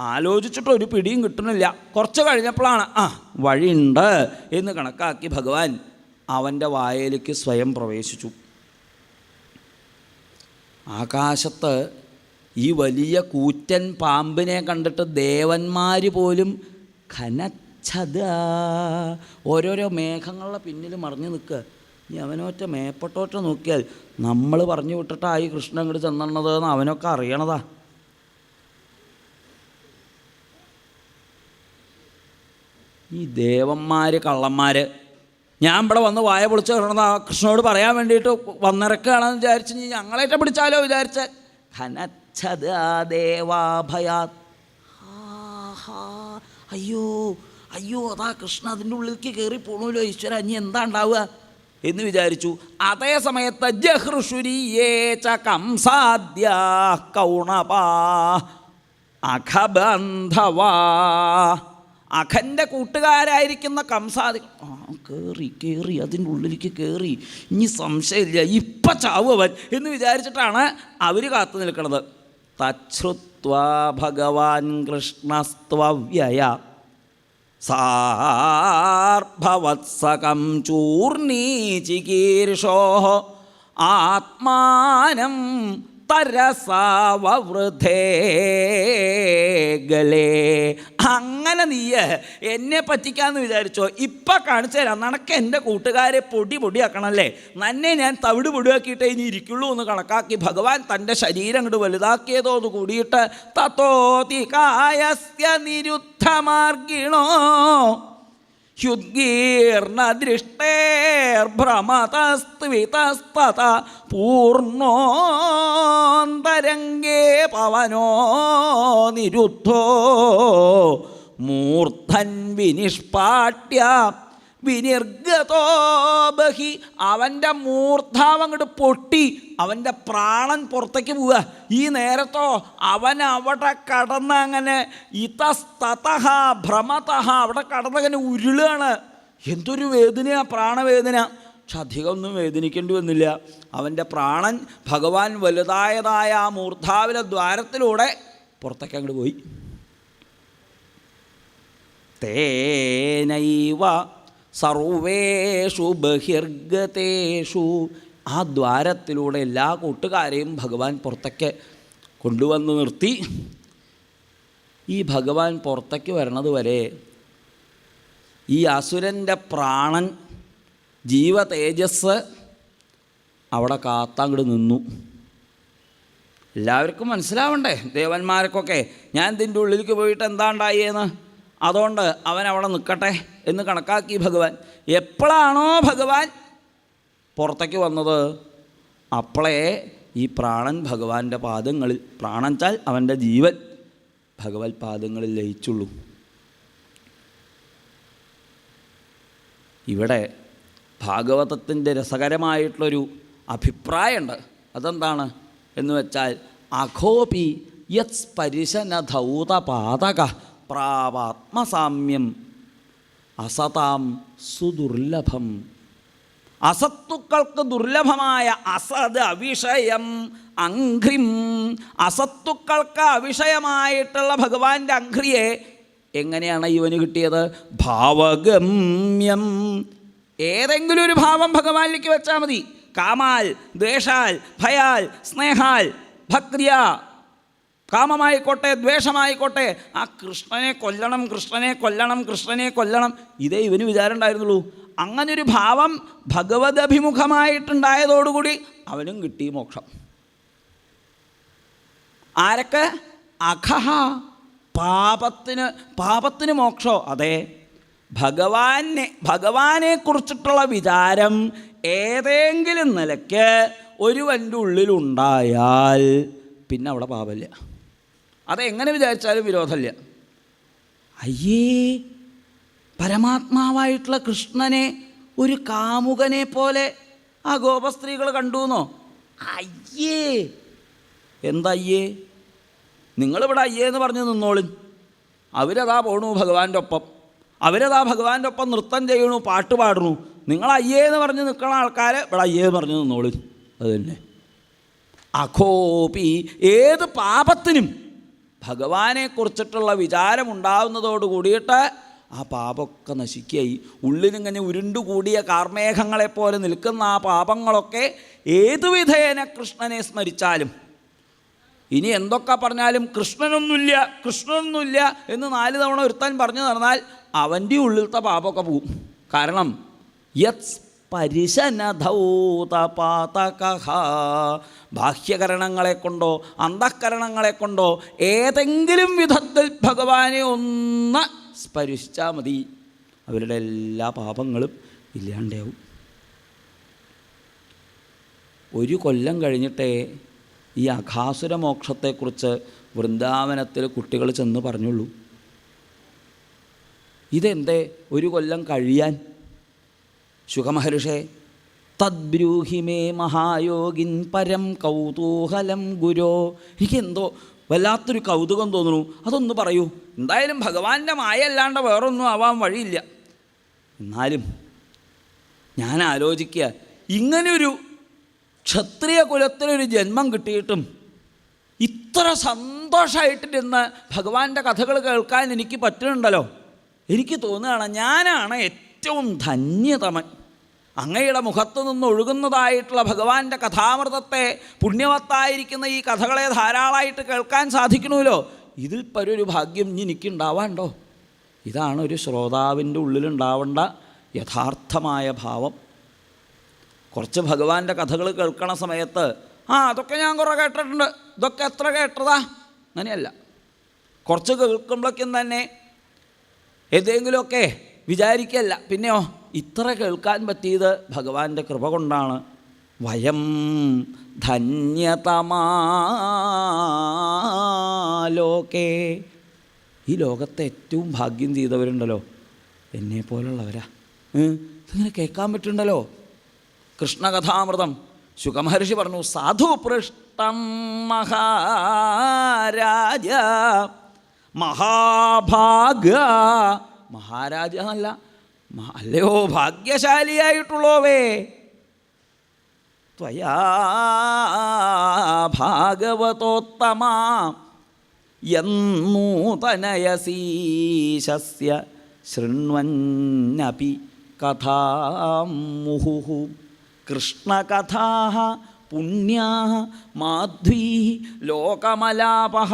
ആലോചിച്ചിട്ട് ഒരു പിടിയും കിട്ടുന്നില്ല. കുറച്ച് കഴിഞ്ഞപ്പോഴാണ് വഴിയുണ്ട് എന്ന് കണക്കാക്കി ഭഗവാൻ അവൻ്റെ വായയിലേക്ക് സ്വയം പ്രവേശിച്ചു. ആകാശത്ത് ഈ വലിയ കൂറ്റൻ പാമ്പിനെ കണ്ടിട്ട് ദേവന്മാർ പോലും ഖനച്ഛദ, ഓരോരോ മേഘങ്ങളുടെ പിന്നിൽ മറിഞ്ഞു നിൽക്കുക. ഇനി അവനൊറ്റ മേപ്പെട്ടോറ്റ നോക്കിയാൽ നമ്മൾ പറഞ്ഞു വിട്ടിട്ടായി കൃഷ്ണൻ അങ്ങോട്ട് ചെന്നണതെന്ന് അവനൊക്കെ അറിയണതാ. ഈ ദേവന്മാർ കള്ളന്മാർ, ഞാൻ ഇവിടെ വന്ന് വായ പൊളിച്ച് കിടന്നത് കൃഷ്ണനോട് പറയാൻ വേണ്ടിയിട്ട് വന്നിറക്കുകയാണെന്ന് വിചാരിച്ച് ഞങ്ങളേറ്റ പിടിച്ചാലോ വിചാരിച്ച് ഖനച്ഛദ ദേവാഭയാത്. അയ്യോ അയ്യോ, അതാ കൃഷ്ണ അതിൻ്റെ ഉള്ളിലേക്ക് കയറി പോണല്ലോ, ഈശ്വര ഇനി എന്താ ഉണ്ടാവുക എന്ന് വിചാരിച്ചു. അതേ സമയത്ത് ജഹൃഷുരീയേ ച കംസാദ്യ കൗണപാ അഖബന്ധവാ, അഖൻ്റെ കൂട്ടുകാരായിരിക്കുന്ന കയറി അതിൻ്റെ ഉള്ളിലേക്ക് കയറി, ഇനി സംശയമില്ല, ഇപ്പം ചാവുവൻ എന്ന് വിചാരിച്ചിട്ടാണ് അവർ കാത്തു നിൽക്കുന്നത്. തച്ഛ്രുത്വാ ഭഗവാൻ കൃഷ്ണസ്ത്വവ്യയ സാർഭവത്സകം ചൂർണീചികീർഷോ ആത്മാനം തരസാവൃധേ ഗലേ. അങ്ങനെ നീ എന്നെ പറ്റിക്കാന്ന് വിചാരിച്ചോ? ഇപ്പം കാണിച്ചു തരാം, നിനക്ക് എൻ്റെ കൂട്ടുകാരെ പൊടിയാക്കണമല്ലേ, നന്നെ ഞാൻ തവിട് പൊടിയാക്കിയിട്ടേ ഇനി ഇരിക്കുള്ളൂ എന്ന് കണക്കാക്കി ഭഗവാൻ തൻ്റെ ശരീരം അങ്ങോട്ട് വലുതാക്കിയതോട് കൂടിയിട്ട് തത്തോതികായസ്യ നിരുദ്ധമാർഗിണോ ഹ്യുദ്ഗീർണദൃഷ്ടേർഭ്രമതസ്ത്വിതസ്തത പൂർണ്ണോന്തരംഗേ പവനോ നിരുദ്ധോ മൂർധൻ വിനിഷ്പാട്യ വിനിർഗതോ ബഹി. അവൻ്റെ മൂർധാവ് അങ്ങോട്ട് പൊട്ടി, അവൻ്റെ പ്രാണൻ പുറത്തേക്ക് പോവുക. ഈ നേരത്തോ അവൻ അവിടെ കടന്ന് അങ്ങനെ ഇതസ്തതഹ ഭ്രമതഹ അവിടെ കടന്നങ്ങനെ ഉരുളാണ്. എന്തൊരു വേദനയാണ്, പ്രാണവേദന. പക്ഷെ അധികമൊന്നും വേദനിക്കേണ്ടി വന്നില്ല. അവൻ്റെ പ്രാണൻ ഭഗവാൻ വലുതായതായ ആ മൂർധാവിലെ ദ്വാരത്തിലൂടെ പുറത്തേക്ക് അങ്ങോട്ട് പോയി. തേനൈവ സർവേഷു ബഹിർഗതേഷു. ആ ദ്വാരത്തിലൂടെ എല്ലാ കൂട്ടുകാരെയും ഭഗവാൻ പുറത്തേക്ക് കൊണ്ടുവന്ന് നിർത്തി. ഈ ഭഗവാൻ പുറത്തേക്ക് വരണത് വരെ ഈ അസുരൻ്റെ പ്രാണൻ ജീവ തേജസ് അവിടെ കാത്തങ്ങോട്ട് നിന്നു. എല്ലാവർക്കും മനസ്സിലാവണ്ടേ, ദേവന്മാർക്കൊക്കെ ഞാൻ ഇതിൻ്റെ ഉള്ളിലേക്ക് പോയിട്ട് എന്താ ഉണ്ടായേന്ന്, അതുകൊണ്ട് അവൻ അവിടെ നിൽക്കട്ടെ എന്ന് കണക്കാക്കി ഭഗവാൻ. എപ്പോഴാണോ ഭഗവാൻ പുറത്തേക്ക് വന്നത്, അപ്പോളേ ഈ പ്രാണൻ ഭഗവാന്റെ പാദങ്ങളിൽ, പ്രാണൻ ചാൽ അവൻ്റെ ജീവൻ ഭഗവത് പാദങ്ങളിൽ ലയിച്ചുള്ളൂ. ഇവിടെ ഭാഗവതത്തിൻ്റെ രസകരമായിട്ടുള്ളൊരു അഭിപ്രായമുണ്ട്. അതെന്താണ് എന്ന് വെച്ചാൽ അഘോപി യത് സ്പരിശനധൗതപാതക പ്രാവാത്മസാമ്യം അസതാം സുദുർലഭം. അസത്തുക്കൾക്ക് ദുർലഭമായ അസത് അവിഷയം അഘ്രിം, അസത്തുക്കൾക്ക് അവിഷയമായിട്ടുള്ള ഭഗവാന്റെ അഘ്രിയെ എങ്ങനെയാണ് ഇവന് കിട്ടിയത്? ഭാവഗമ്യം. ഏതെങ്കിലും ഒരു ഭാവം ഭഗവാനിലേക്ക് വെച്ചാൽ മതി. കാമാൽ, ദ്വേഷാൽ, ഭയാൽ, സ്നേഹാൽ, ഭക്തിയ, കാമമായിക്കോട്ടെ ദ്വേഷമായിക്കോട്ടെ, ആ കൃഷ്ണനെ കൊല്ലണം, കൃഷ്ണനെ കൊല്ലണം, കൃഷ്ണനെ കൊല്ലണം, ഇതേ ഇവന് വിചാരം ഉണ്ടായിരുന്നുള്ളൂ. അങ്ങനൊരു ഭാവം ഭഗവദഭിമുഖമായിട്ടുണ്ടായതോടുകൂടി അവനും കിട്ടി മോക്ഷം. ആരൊക്കെ? അഖഹ, പാപത്തിന് മോക്ഷോ. അതെ, ഭഗവാനെക്കുറിച്ചിട്ടുള്ള വിചാരം ഏതെങ്കിലും നിലയ്ക്ക് ഒരുവൻ്റെ ഉള്ളിലുണ്ടായാൽ പിന്നെ അവിടെ പാപമില്ല. അതെങ്ങനെ വിചാരിച്ചാലും വിരോധമില്ല. അയ്യേ, പരമാത്മാവായിട്ടുള്ള കൃഷ്ണനെ ഒരു കാമുകനെ പോലെ ആ ഗോപസ്ത്രീകൾ കണ്ടുവെന്നോ? അയ്യേ, എന്തയ്യേ? നിങ്ങളിവിടെ അയ്യേ എന്ന് പറഞ്ഞ് നിന്നോളും. അവരതാ പോണു ഭഗവാന്റെ ഒപ്പം, അവരതാ ഭഗവാന്റെ ഒപ്പം നൃത്തം ചെയ്യണു, പാട്ട് പാടണു. നിങ്ങൾ അയ്യേ എന്ന് പറഞ്ഞ് നിൽക്കുന്ന ആൾക്കാർ ഇവിടെ അയ്യേ എന്ന് പറഞ്ഞ് നിന്നോളും. അത് തന്നെ. അഘോപി, ഏത് പാപത്തിനും ഭഗവാനെക്കുറിച്ചിട്ടുള്ള വിചാരമുണ്ടാവുന്നതോട് കൂടിയിട്ട് ആ പാപമൊക്കെ നശിക്കുകയായി. ഉള്ളിലിങ്ങനെ ഉരുണ്ടുകൂടിയ കാർമേഘങ്ങളെപ്പോലെ നിൽക്കുന്ന ആ പാപങ്ങളൊക്കെ ഏതുവിധേന കൃഷ്ണനെ സ്മരിച്ചാലും, ഇനി എന്തൊക്കെ പറഞ്ഞാലും കൃഷ്ണനൊന്നുമില്ല എന്ന് 4 തവണ ഒരുത്താൻ പറഞ്ഞു നടന്നാൽ അവൻ്റെ ഉള്ളിലത്തെ പാപമൊക്കെ പോവും. കാരണം യത് പരിശനധൗതപാതകഃ, ബാഹ്യകരണങ്ങളെ കൊണ്ടോ അന്തഃകരണങ്ങളെ കൊണ്ടോ ഏതെങ്കിലും വിധത്തിൽ ഭഗവാനെ ഒന്ന് സ്പരിശിച്ചാൽ മതി, അവരുടെ എല്ലാ പാപങ്ങളും ഇല്ലാണ്ടാവും. 1 കൊല്ലം കഴിഞ്ഞിട്ടേ ഈ അഘാസുര മോക്ഷത്തെക്കുറിച്ച് വൃന്ദാവനത്തിൽ കുട്ടികൾ ചെന്ന് പറഞ്ഞുള്ളൂ. ഇതെന്തേ 1 കൊല്ലം കഴിയാൻ? ശുകമഹർഷേ, തദ്ബ്രൂഹി മേ മഹായോഗിൻ പരം കൗതൂഹലം ഗുരോ. എനിക്കെന്തോ വല്ലാത്തൊരു കൗതുകം തോന്നുന്നു, അതൊന്ന് പറയൂ. എന്തായാലും ഭഗവാന്റെ മായ അല്ലാണ്ട് വേറൊന്നും ആവാൻ വഴിയില്ല. എന്നാലും ഞാൻ ആലോചിക്കുക, ഇങ്ങനെയൊരു ക്ഷത്രിയ കുലത്തിലൊരു ജന്മം കിട്ടിയിട്ടും ഇത്ര സന്തോഷമായിട്ടിരുന്ന് ഭഗവാന്റെ കഥകൾ കേൾക്കാൻ എനിക്ക് പറ്റുന്നുണ്ടല്ലോ. എനിക്ക് തോന്നുകയാണ് ഞാനാണ് ഏറ്റവും ധന്യതമൻ. അങ്ങയുടെ മുഖത്തു നിന്ന് ഒഴുകുന്നതായിട്ടുള്ള ഭഗവാന്റെ കഥാമൃതത്തെ, പുണ്യവത്തായിരിക്കുന്ന ഈ കഥകളെ ധാരാളമായിട്ട് കേൾക്കാൻ സാധിക്കണമല്ലോ. ഇതിൽ പരൊരു ഭാഗ്യം എനിക്കുണ്ടാവാണ്ടോ? ഇതാണ് ഒരു ശ്രോതാവിൻ്റെ ഉള്ളിലുണ്ടാവേണ്ട യഥാർത്ഥമായ ഭാവം. കുറച്ച് ഭഗവാന്റെ കഥകൾ കേൾക്കണ സമയത്ത് അതൊക്കെ ഞാൻ കുറേ കേട്ടിട്ടുണ്ട്, ഇതൊക്കെ എത്ര കേട്ടതാ, അങ്ങനെയല്ല. കുറച്ച് കേൾക്കുമ്പോഴേക്കും തന്നെ ഏതെങ്കിലുമൊക്കെ വിചാരിക്കല്ല, പിന്നെയോ ഇത്ര കേൾക്കാൻ പറ്റിയത് ഭഗവാന്റെ കൃപ കൊണ്ടാണ്. വയം ധന്യതമാലോകേ, ഈ ലോകത്തെ ഏറ്റവും ഭാഗ്യം ചെയ്തവരുണ്ടല്ലോ എന്നെപ്പോലുള്ളവരാ. ഇതിങ്ങനെ കേൾക്കാൻ പറ്റുന്നുണ്ടല്ലോ കൃഷ്ണകഥാമൃതം. ശുകമഹർഷി പറഞ്ഞു, സാധു പൃഷ്ടം മഹാരാജ മഹാഭാഗ. മഹാരാജ എന്നല്ല, അല്ലയോ ഭാഗ്യശാലിയായിട്ടുള്ളവേ, ത്വയാ ഭാഗവതോത്തമ യന്നൂതനയസീശസ്യ ശൃണ്വന്നപി കഥാം മുഹുഃ. കൃഷ്ണകഥാഃ പുണ്യാഃ മാധ്വീഃ ലോകമലാപഃ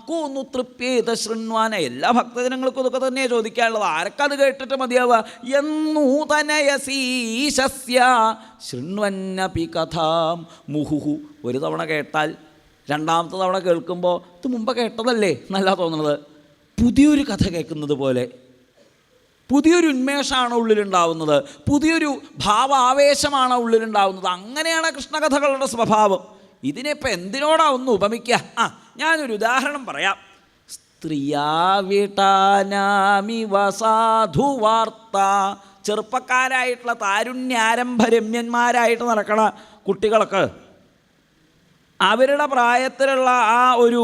കൂന്നു തൃപ്യേത ശൃണ്വാന. എല്ലാ ഭക്തജനങ്ങൾക്കും ഇതൊക്കെ തന്നെയാണ് ചോദിക്കാനുള്ളത്. ആർക്കത് കേട്ടിട്ട് മതിയാവുക? യന്നൂതനയസീശസ്യ ശൃണ്വന്നപി കഥാം മുഹുഃ. ഒരു തവണ കേട്ടാൽ രണ്ടാമത്തെ തവണ കേൾക്കുമ്പോൾ ഇത് മുമ്പ് കേട്ടതല്ലേ എന്നല്ല തോന്നുന്നത്, പുതിയൊരു കഥ കേൾക്കുന്നത് പോലെ. പുതിയൊരു ഉന്മേഷമാണ് ഉള്ളിലുണ്ടാവുന്നത്, പുതിയൊരു ഭാവാവേശമാണ് ഉള്ളിലുണ്ടാവുന്നത്. അങ്ങനെയാണ് കൃഷ്ണകഥകളുടെ സ്വഭാവം. ഇതിനിപ്പോൾ എന്തിനോടാണ് ഉപമിക്കുക? ഞാനൊരു ഉദാഹരണം പറയാം. സ്ത്രീയാവിട്ടാനാമിവ സാധുവാർത്ത. ചെറുപ്പക്കാരായിട്ടുള്ള താരുണ്യാരംഭരമ്യന്മാരായിട്ട് നടക്കണ കുട്ടികൾക്ക് അവരുടെ പ്രായത്തിലുള്ള ആ ഒരു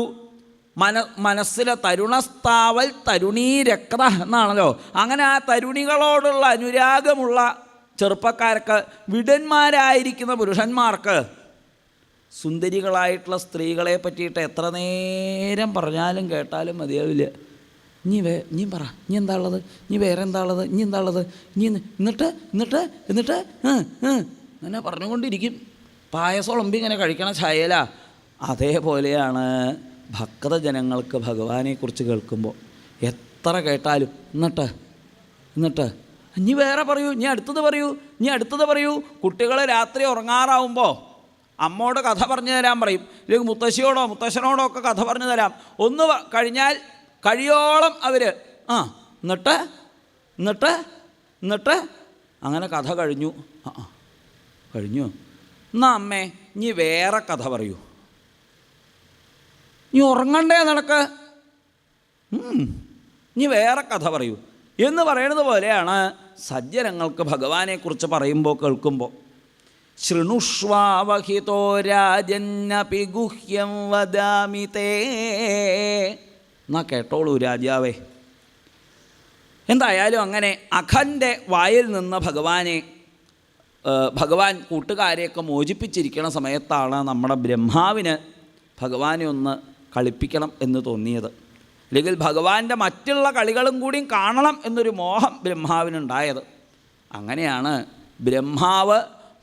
മനസ്സിലെ തരുണസ്ഥാവൽ തരുണീരക്ത എന്നാണല്ലോ. അങ്ങനെ ആ തരുണികളോടുള്ള അനുരാഗമുള്ള ചെറുപ്പക്കാർക്ക്, വിടന്മാരായിരിക്കുന്ന പുരുഷന്മാർക്ക് സുന്ദരികളായിട്ടുള്ള സ്ത്രീകളെ പറ്റിയിട്ട് എത്ര നേരം പറഞ്ഞാലും കേട്ടാലും മതിയാവില്ല. നീ പറ, നീ എന്താ ഉള്ളത്, നീ വേറെ എന്താ ഉള്ളത്, നീ എന്താ ഉള്ളത്, നീ എന്നിട്ട് അങ്ങനെ പറഞ്ഞുകൊണ്ടിരിക്കും. പായസം ഉളമ്പി ഇങ്ങനെ കഴിക്കണ ചായല. അതേപോലെയാണ് ഭക്തജനങ്ങൾക്ക് ഭഗവാനെക്കുറിച്ച് കേൾക്കുമ്പോൾ എത്ര കേട്ടാലും എന്നിട്ട് നീ വേറെ പറയൂ, നീ അടുത്തത് പറയൂ. കുട്ടികൾ രാത്രി ഉറങ്ങാറാവുമ്പോൾ അമ്മോട് കഥ പറഞ്ഞു തരാൻ പറയും, അല്ലെങ്കിൽ മുത്തശ്ശിയോടോ മുത്തശ്ശനോടോ ഒക്കെ കഥ പറഞ്ഞു തരാം. ഒന്ന് കഴിഞ്ഞാൽ കഴിയോളം അവർ എന്നിട്ട് അങ്ങനെ കഥ കഴിഞ്ഞു. എന്നാ അമ്മേ നീ വേറെ കഥ പറയൂ, നീ ഉറങ്ങണ്ടേ നടക്ക്, നീ വേറെ കഥ പറയൂ എന്ന് പറയുന്നത് പോലെയാണ് സജ്ജനങ്ങൾക്ക് ഭഗവാനെക്കുറിച്ച് പറയുമ്പോൾ കേൾക്കുമ്പോൾ. ശൃണുഷ്വാവഹിതോ രാജന്നപി ഗുഹ്യം വദാമി തേ. എന്നാ കേട്ടോളൂ രാജാവേ. എന്തായാലും അങ്ങനെ അഖൻ്റെ വായിൽ നിന്ന് ഭഗവാൻ കൂട്ടുകാരെയൊക്കെ മോചിപ്പിച്ചിരിക്കുന്ന സമയത്താണ് നമ്മുടെ ബ്രഹ്മാവിന് ഭഗവാനെ ഒന്ന് കളിപ്പിക്കണം എന്ന് തോന്നിയത്. അല്ലെങ്കിൽ ഭഗവാന്റെ മറ്റുള്ള കളികളും കൂടിയും കാണണം എന്നൊരു മോഹം ബ്രഹ്മാവിനുണ്ടായത്. അങ്ങനെയാണ് ബ്രഹ്മാവ്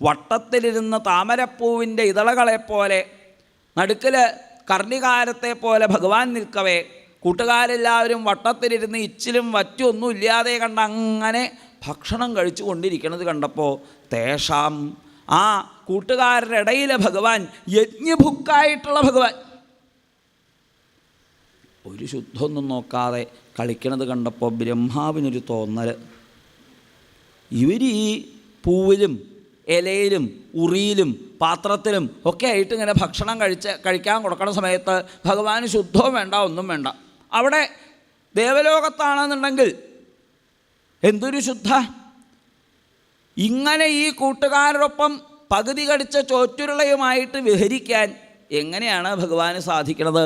വട്ടത്തിലിരുന്ന താമരപ്പൂവിൻ്റെ ഇതളകളെപ്പോലെ നടുക്കിൽ കർണികാരത്തെ പോലെ ഭഗവാൻ നിൽക്കവേ കൂട്ടുകാരെല്ലാവരും വട്ടത്തിലിരുന്ന് ഇച്ചിലും വറ്റൊന്നും ഇല്ലാതെ കണ്ട് അങ്ങനെ ഭക്ഷണം കഴിച്ചു കൊണ്ടിരിക്കുന്നത് കണ്ടപ്പോൾ തേഷാം, ആ കൂട്ടുകാരുടെ ഇടയിലെ ഭഗവാൻ, യജ്ഞഭുക്കായിട്ടുള്ള ഭഗവാൻ ഒരു ശുദ്ധമൊന്നും നോക്കാതെ കളിക്കണത് കണ്ടപ്പോൾ ബ്രഹ്മാവിനൊരു തോന്നൽ, ഇവർ ഈ പൂവിലും ഇലയിലും ഉറിയിലും പാത്രത്തിലും ഒക്കെ ആയിട്ട് ഇങ്ങനെ ഭക്ഷണം കഴിക്കാൻ കൊടുക്കുന്ന സമയത്ത് ഭഗവാന് ശുദ്ധവും വേണ്ട, ഒന്നും വേണ്ട. അവിടെ ദേവലോകത്താണെന്നുണ്ടെങ്കിൽ എന്തൊരു ശുദ്ധ. ഇങ്ങനെ ഈ കൂട്ടുകാരോടൊപ്പം പകുതി കടിച്ച ചോറ്റുരുളയുമായിട്ട് വിഹരിക്കാൻ എങ്ങനെയാണ് ഭഗവാന് സാധിക്കുന്നത്?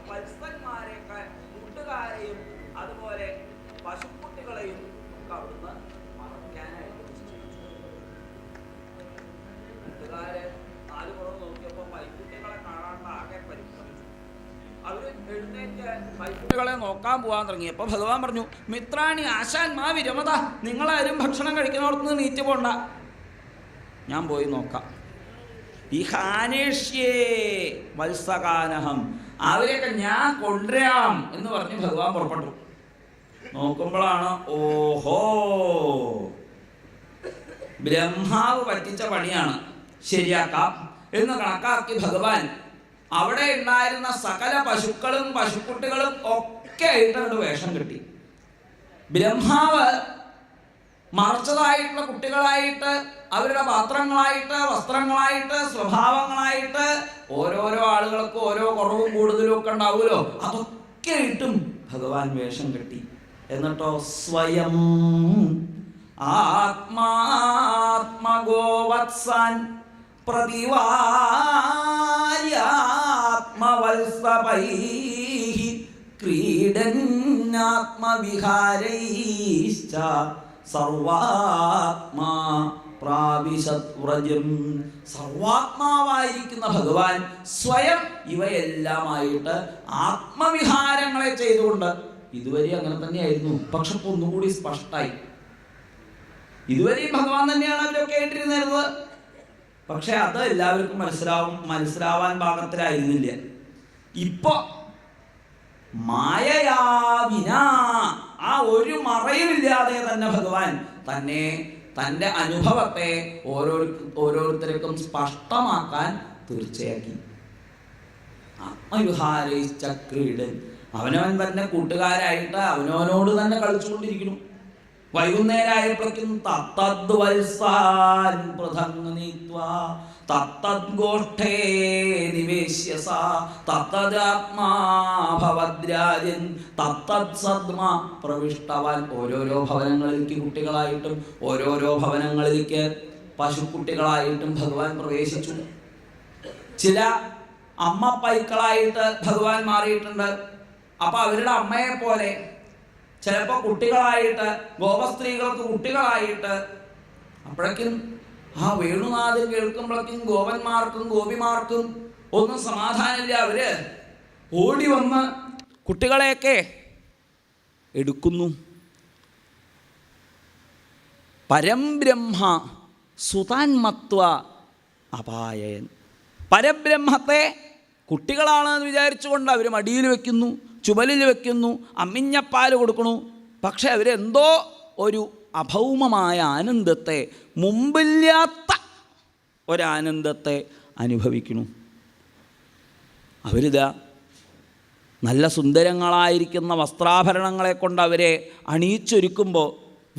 വത്സന്മാരെയൊക്കെ കൂട്ടുകാരെയും അതുപോലെ പശുക്കുട്ടികളെയും ഒക്കെ അവിടുന്ന് മറക്കാനായിട്ട് നിശ്ചയിച്ചു. കൂട്ടുകാരെ നാല് പുറം നോക്കിയപ്പോൾ പൈക്കുട്ടികളെ കാണാണ്ട് ആകെ പരിശ്രമിച്ചു. അവര് എഴുന്നേറ്റ് പൈക്കുട്ടികളെ നോക്കാൻ പോകാൻ തുടങ്ങിയപ്പോൾ ഭഗവാൻ പറഞ്ഞു, മിത്രാണി ആശാന്മാ വിരമത, നിങ്ങളാരും ഭക്ഷണം കഴിക്കുന്നിടത്തുനിന്ന് നീറ്റ് പോണ്ട, ഞാൻ പോയി നോക്കാം. ഈ ഹാനേഷ്യേ വത്സകാനഹം, അവരെയൊക്കെ ഞാൻ കൊണ്ടുവരാം എന്ന് പറഞ്ഞ് ഭഗവാൻ പുറപ്പെട്ടു. നോക്കുമ്പോഴാണ് ഓഹോ, ബ്രഹ്മാവ് പറ്റിച്ച പണിയാണ്, ശരിയാക്കാം എന്ന് കണക്കാക്കി ഭഗവാൻ അവിടെ ഉണ്ടായിരുന്ന സകല പശുക്കളും പശുക്കുട്ടികളും ഒക്കെ ആയിട്ട് വേഷം കെട്ടി. ബ്രഹ്മാവ് മറച്ചതായിട്ടുള്ള കുട്ടികളായിട്ട്, അവരുടെ പാത്രങ്ങളായിട്ട്, വസ്ത്രങ്ങളായിട്ട്, സ്വഭാവങ്ങളായിട്ട്, ഓരോരോ ആളുകൾക്ക് ഓരോ കുറവും കൂടുതലും ഒക്കെ ഉണ്ടാവുമല്ലോ, അതൊക്കെ ആയിട്ടും ഭഗവാൻ വേഷം കെട്ടി. എന്നിട്ടോ സ്വയം ആത്മാത്മഗോവത്സാൻ പ്രതിവാര്യാത്മവത്സപൈഃ ക്രീഡന്നാത്മവിഹാരൈശ്ച സർവാത്മാ പ്രാവിശദ്വ്രജം. സർവാത്മാവായിരിക്കുന്ന ഭഗവാൻ സ്വയം ഇവയെല്ലാമായിട്ട് ആത്മവിഹാരങ്ങളെ ചെയ്തുകൊണ്ട്, ഇതുവരെ അങ്ങനെ തന്നെയായിരുന്നു, പക്ഷെ ഇപ്പൊ ഒന്നുകൂടി സ്പഷ്ടായി. ഇതുവരെയും ഭഗവാൻ തന്നെയാണ് അവരൊക്കെ ആയിട്ടിരുന്നത്, പക്ഷെ അത് എല്ലാവർക്കും മനസ്സിലാവാൻ പാകത്തിലായിരുന്നില്ല. ഇപ്പൊ മായയാവിന, ആ ഒരു മറയുമില്ലാതെ തന്നെ ഭഗവാൻ തന്നെ തൻ്റെ അനുഭവത്തെ ഓരോരുത്തർക്കും സ്പഷ്ടമാക്കാൻ തീർച്ചയാക്കി. ആത്മവിഹാരൈശ്ച ക്രീഡൻ, അവനവൻ തന്നെ കൂട്ടുകാരായിട്ട് അവനവനോട് തന്നെ കളിച്ചുകൊണ്ടിരിക്കുന്നു. വൈകുന്നേരമായപ്പോഴേക്കും തത്തദ്വത്സാൻ പൃഥങ്നീത്വാ തത്തദ്ഗോഷ്ഠേ നിവേശ്യസ തത്തദാത്മാ ഭവദ്രാജൻ തത്തത്സദ്മ പ്രവിഷ്ടവാൻ. ഓരോരോ ഭവനങ്ങളിലേക്ക് കുട്ടികളായിട്ടും ഓരോരോ ഭവനങ്ങളിലേക്ക് പശുക്കുട്ടികളായിട്ടും ഭഗവാൻ പ്രവേശിച്ചു. ചില അമ്മ പൈക്കളായിട്ട് ഭഗവാൻ മാറിയിട്ടുണ്ട്. അപ്പൊ അവരുടെ അമ്മയെ പോലെ ചിലപ്പോൾ കുട്ടികളായിട്ട്, ഗോപസ്ത്രീകൾക്ക് കുട്ടികളായിട്ട്. അപ്പോഴേക്കും ആ വേണുനാഥൻ കേൾക്കുമ്പോഴേക്കും ഗോപന്മാർക്കും ഗോപിമാർക്കും ഒന്നും സമാധാനമില്ല. അവര് ഓടി വന്ന് കുട്ടികളെയൊക്കെ എടുക്കുന്നു. പരംബ്രഹ്മ സുതാൻമത്വ അപായൻ. പരബ്രഹ്മത്തെ കുട്ടികളാണെന്ന് വിചാരിച്ചുകൊണ്ട് അവർ മടിയിൽ വെക്കുന്നു, ചുമലിൽ വെക്കുന്നു, അമ്മിഞ്ഞപ്പാൽ കൊടുക്കണു. പക്ഷെ അവരെന്തോ ഒരു അഭൗമമായ ആനന്ദത്തെ, മുമ്പില്ലാത്ത ഒരാനന്ദത്തെ അനുഭവിക്കുന്നു. അവരിതാ നല്ല സുന്ദരങ്ങളായിരിക്കുന്ന വസ്ത്രാഭരണങ്ങളെ കൊണ്ട് അവരെ അണിയിച്ചൊരുക്കുമ്പോൾ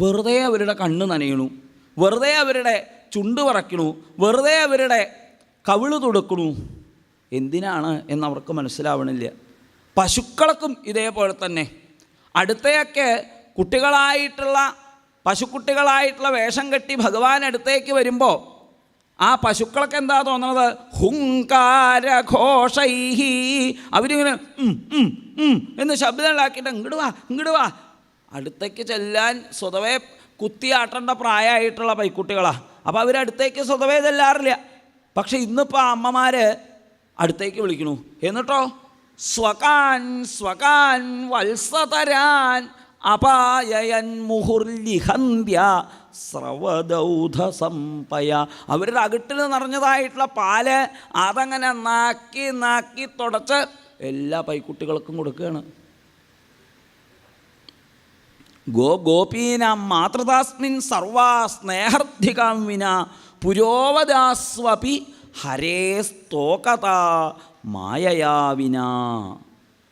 വെറുതെ അവരുടെ കണ്ണ് നനയണു, വെറുതെ അവരുടെ ചുണ്ട് പറക്കണു, വെറുതെ അവരുടെ കവിള് തുടുക്കണു. എന്തിനാണ് എന്നവർക്ക് മനസ്സിലാവണില്ല. പശുക്കൾക്കും ഇതേപോലെ തന്നെ. അടുത്തയൊക്കെ കുട്ടികളായിട്ടുള്ള പശുക്കുട്ടികളായിട്ടുള്ള വേഷം കെട്ടി ഭഗവാൻ അടുത്തേക്ക് വരുമ്പോൾ ആ പശുക്കൾക്ക് എന്താ തോന്നുന്നത്? ഹുങ്കാരഘോഷൈഹി. അവരിങ്ങനെ എന്ന് ശബ്ദം ഉണ്ടാക്കിയിട്ട് ഇങ്ങോട്ട് വാ. അടുത്തേക്ക് ചെല്ലാൻ സ്വതവേ കുത്തിയാട്ടേണ്ട പ്രായമായിട്ടുള്ള പൈക്കുട്ടികളാണ്. അപ്പോൾ അവരടുത്തേക്ക് സ്വതവേ ചെല്ലാറില്ല. പക്ഷെ ഇന്നിപ്പോൾ അമ്മമാർ അടുത്തേക്ക് വിളിക്കണു. എന്നിട്ടോ സ്വകാൻ സ്വകാൻ വത്സതരാൻ അപായൻ മുഹുർലിഹന്ത്യ സ്രവദൗധ സംപയ. അവരുടെ അകിട്ടിൽ നിറഞ്ഞതായിട്ടുള്ള പാല് അതങ്ങനെ നാക്കി തുടച്ച് എല്ലാ പൈക്കുട്ടികൾക്കും കൊടുക്കുകയാണ്. ഗോപീനാം മാതൃതാസ്മിൻ സർവാ സ്നേഹർദ്ധികാം വിന പുരോവദാസ്വപി ഹരേ സ്തോകത മായയാവിന.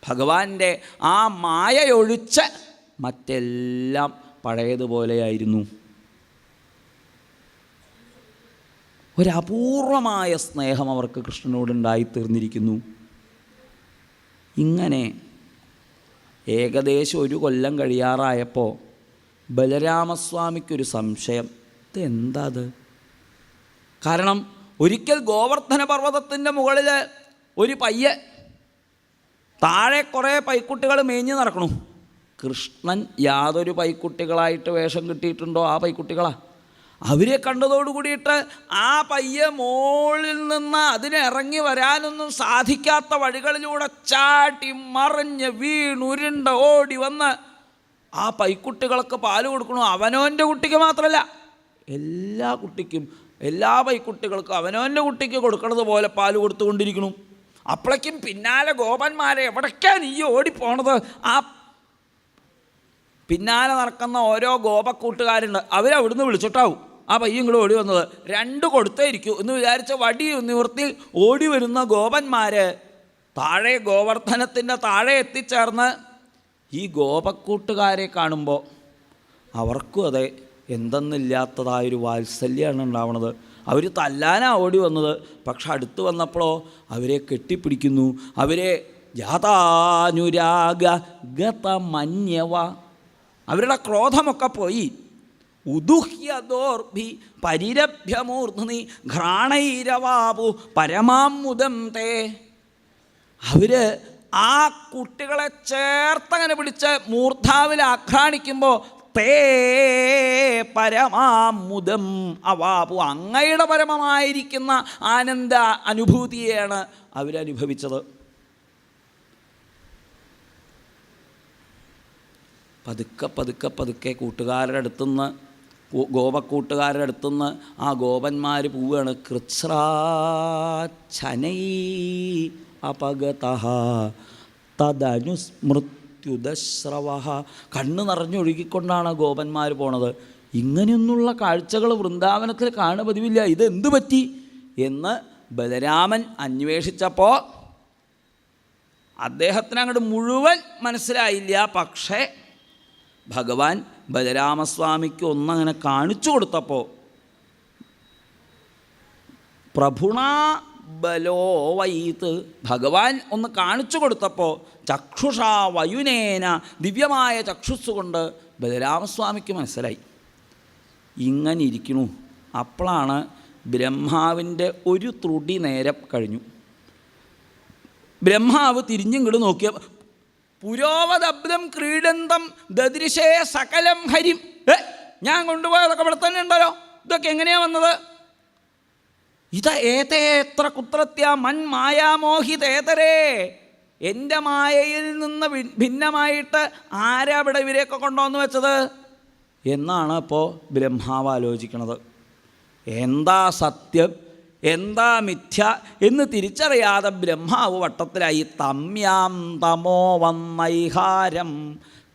ഭഗവാന്റെ ആ മായയൊഴിച്ച് മറ്റെല്ലാം പഴയതുപോലെയായിരുന്നു. ഒരപൂർവമായ സ്നേഹം അവർക്ക് കൃഷ്ണനോടുണ്ടായിത്തീർന്നിരിക്കുന്നു. ഇങ്ങനെ ഏകദേശം 1 കൊല്ലം കഴിയാറായപ്പോൾ ബലരാമസ്വാമിക്കൊരു സംശയം, ഇതെന്താ? കാരണം ഒരിക്കൽ ഗോവർദ്ധന പർവ്വതത്തിൻ്റെ മുകളിൽ ഒരു പയ്യൻ താഴെ കുറേ പൈക്കുട്ടികൾ മേഞ്ഞ് നടക്കണു. കൃഷ്ണൻ യാതൊരു പൈക്കുട്ടികളായിട്ട് വേഷം കിട്ടിയിട്ടുണ്ടോ? ആ പൈക്കുട്ടികളാ. അവരെ കണ്ടതോടുകൂടിയിട്ട് ആ പയ്യെ മോളിൽ നിന്ന് അതിനിറങ്ങി വരാനൊന്നും സാധിക്കാത്ത വഴികളിലൂടെ ചാട്ടി മറിഞ്ഞ് വീണുരുണ്ട ഓടി വന്ന് ആ പൈക്കുട്ടികൾക്ക് പാല് കൊടുക്കണു. അവനവൻ്റെ കുട്ടിക്ക് മാത്രമല്ല, എല്ലാ കുട്ടിക്കും, എല്ലാ പൈക്കുട്ടികൾക്കും അവനവൻ്റെ കുട്ടിക്ക് കൊടുക്കണത് പോലെ പാല് കൊടുത്തുകൊണ്ടിരിക്കണു. അപ്പോഴേക്കും പിന്നാലെ ഗോപന്മാരെ, എവിടേക്കാണ് നീ ഓടിപ്പോണത്? ആ പിന്നാലെ നടക്കുന്ന ഓരോ ഗോപക്കൂട്ടുകാരുണ്ട്, അവരവിടുന്ന് വിളിച്ചിട്ടാവും ആ പയ്യൻ ഇങ്ങോട്ട് ഓടി വന്നത്. 2 കൊടുത്തേ ഇരിക്കൂ എന്ന് വിചാരിച്ച വടി നിവർത്തി ഓടി വരുന്ന ഗോപന്മാർ താഴെ ഗോവർദ്ധനത്തിൻ്റെ താഴെ എത്തിച്ചേർന്ന് ഈ ഗോപക്കൂട്ടുകാരെ കാണുമ്പോൾ അവർക്കും അതെ എന്തെന്നില്ലാത്തതായൊരു വാത്സല്യമാണ് ഉണ്ടാവുന്നത്. അവർ തല്ലാനാണ് ഓടി വന്നത്. പക്ഷെ അടുത്ത് വന്നപ്പോഴോ അവരെ കെട്ടിപ്പിടിക്കുന്നു. അവരെ ജാതാനുരാഗ ഗതമന്യവ, അവരുടെ ക്രോധമൊക്കെ പോയി. ഉദുഹ്യദോർഭി പരിരഭ്യമൂർധ്നി ഘ്രാണൈരവാപു പരമാമുദം തേ. അവർ ആ കുട്ടികളെ ചേർത്തങ്ങനെ പിടിച്ച് മൂർധാവിൽ ആഘ്രാണിക്കുമ്പോൾ തേ പരമാമുദം അവാപു, അങ്ങയുടെ പരമമായിരിക്കുന്ന ആനന്ദ അനുഭൂതിയെയാണ് അവരനുഭവിച്ചത്. പതുക്കെ പതുക്കെ പതുക്കെ കൂട്ടുകാരുടെ അടുത്തുനിന്ന്, ഗോപക്കൂട്ടുകാരുടെ അടുത്തുനിന്ന് ആ ഗോപന്മാർ പോവുകയാണ്. കൃച്ഛ്രാച്ഛനൈ അപഗതഃ തദനുസ്മൃത്യുദശ്രവഃ. കണ്ണ് നിറഞ്ഞൊഴുകിക്കൊണ്ടാണ് ഗോപന്മാർ പോണത്. ഇങ്ങനെയൊന്നുള്ള കാഴ്ചകൾ വൃന്ദാവനത്തിൽ കാണുക പതിവില്ല. ഇതെന്തു പറ്റി എന്ന് ബലരാമൻ അന്വേഷിച്ചപ്പോൾ അദ്ദേഹത്തിന് അങ്ങോട്ട് മുഴുവൻ മനസ്സിലായില്ല. പക്ഷേ ഭഗവാൻ ബലരാമസ്വാമിക്ക് ഒന്നങ്ങനെ കാണിച്ചു കൊടുത്തപ്പോൾ പ്രഭുണാ ബലോ വൈത്ത്, ഭഗവാൻ ഒന്ന് കാണിച്ചു കൊടുത്തപ്പോൾ ചക്ഷുഷാ വയുനേന, ദിവ്യമായ ചക്ഷുസ് കൊണ്ട് ബലരാമസ്വാമിക്ക് മനസ്സിലായി ഇങ്ങനെ ഇരിക്കണു. അപ്പോഴാണ് ബ്രഹ്മാവിൻ്റെ ഒരു ത്രുടി നേരം കഴിഞ്ഞു. ബ്രഹ്മാവ് തിരിഞ്ഞിങ്ങോട്ട് നോക്കിയ പുരോവദബ്ദം ക്രീഡന്തം ദദൃശേ സകലം ഹരിം. ഞാൻ കൊണ്ടുപോയതൊക്കെ ഇവിടെ തന്നെ ഉണ്ടല്ലോ, ഇതൊക്കെ എങ്ങനെയാണ് വന്നത്? ഇത് ഏതേത്ര കുത്രത്യ മൻ മായാമോഹിതേതരേ, എൻ്റെ മായയിൽ നിന്ന് ഭിന്നമായിട്ട് ആരാ ഇവിടെ ഇവരെയൊക്കെ കൊണ്ടുവന്ന് വെച്ചത് എന്നാണ് ഇപ്പോൾ ബ്രഹ്മാവ് ആലോചിക്കണത്. എന്താ സത്യം, എന്താ മിഥ്യ എന്ന് തിരിച്ചറിയാതെ ബ്രഹ്മാവ് വട്ടത്തിലായി. തമ്യാം തമോ വന്നൈഹാരം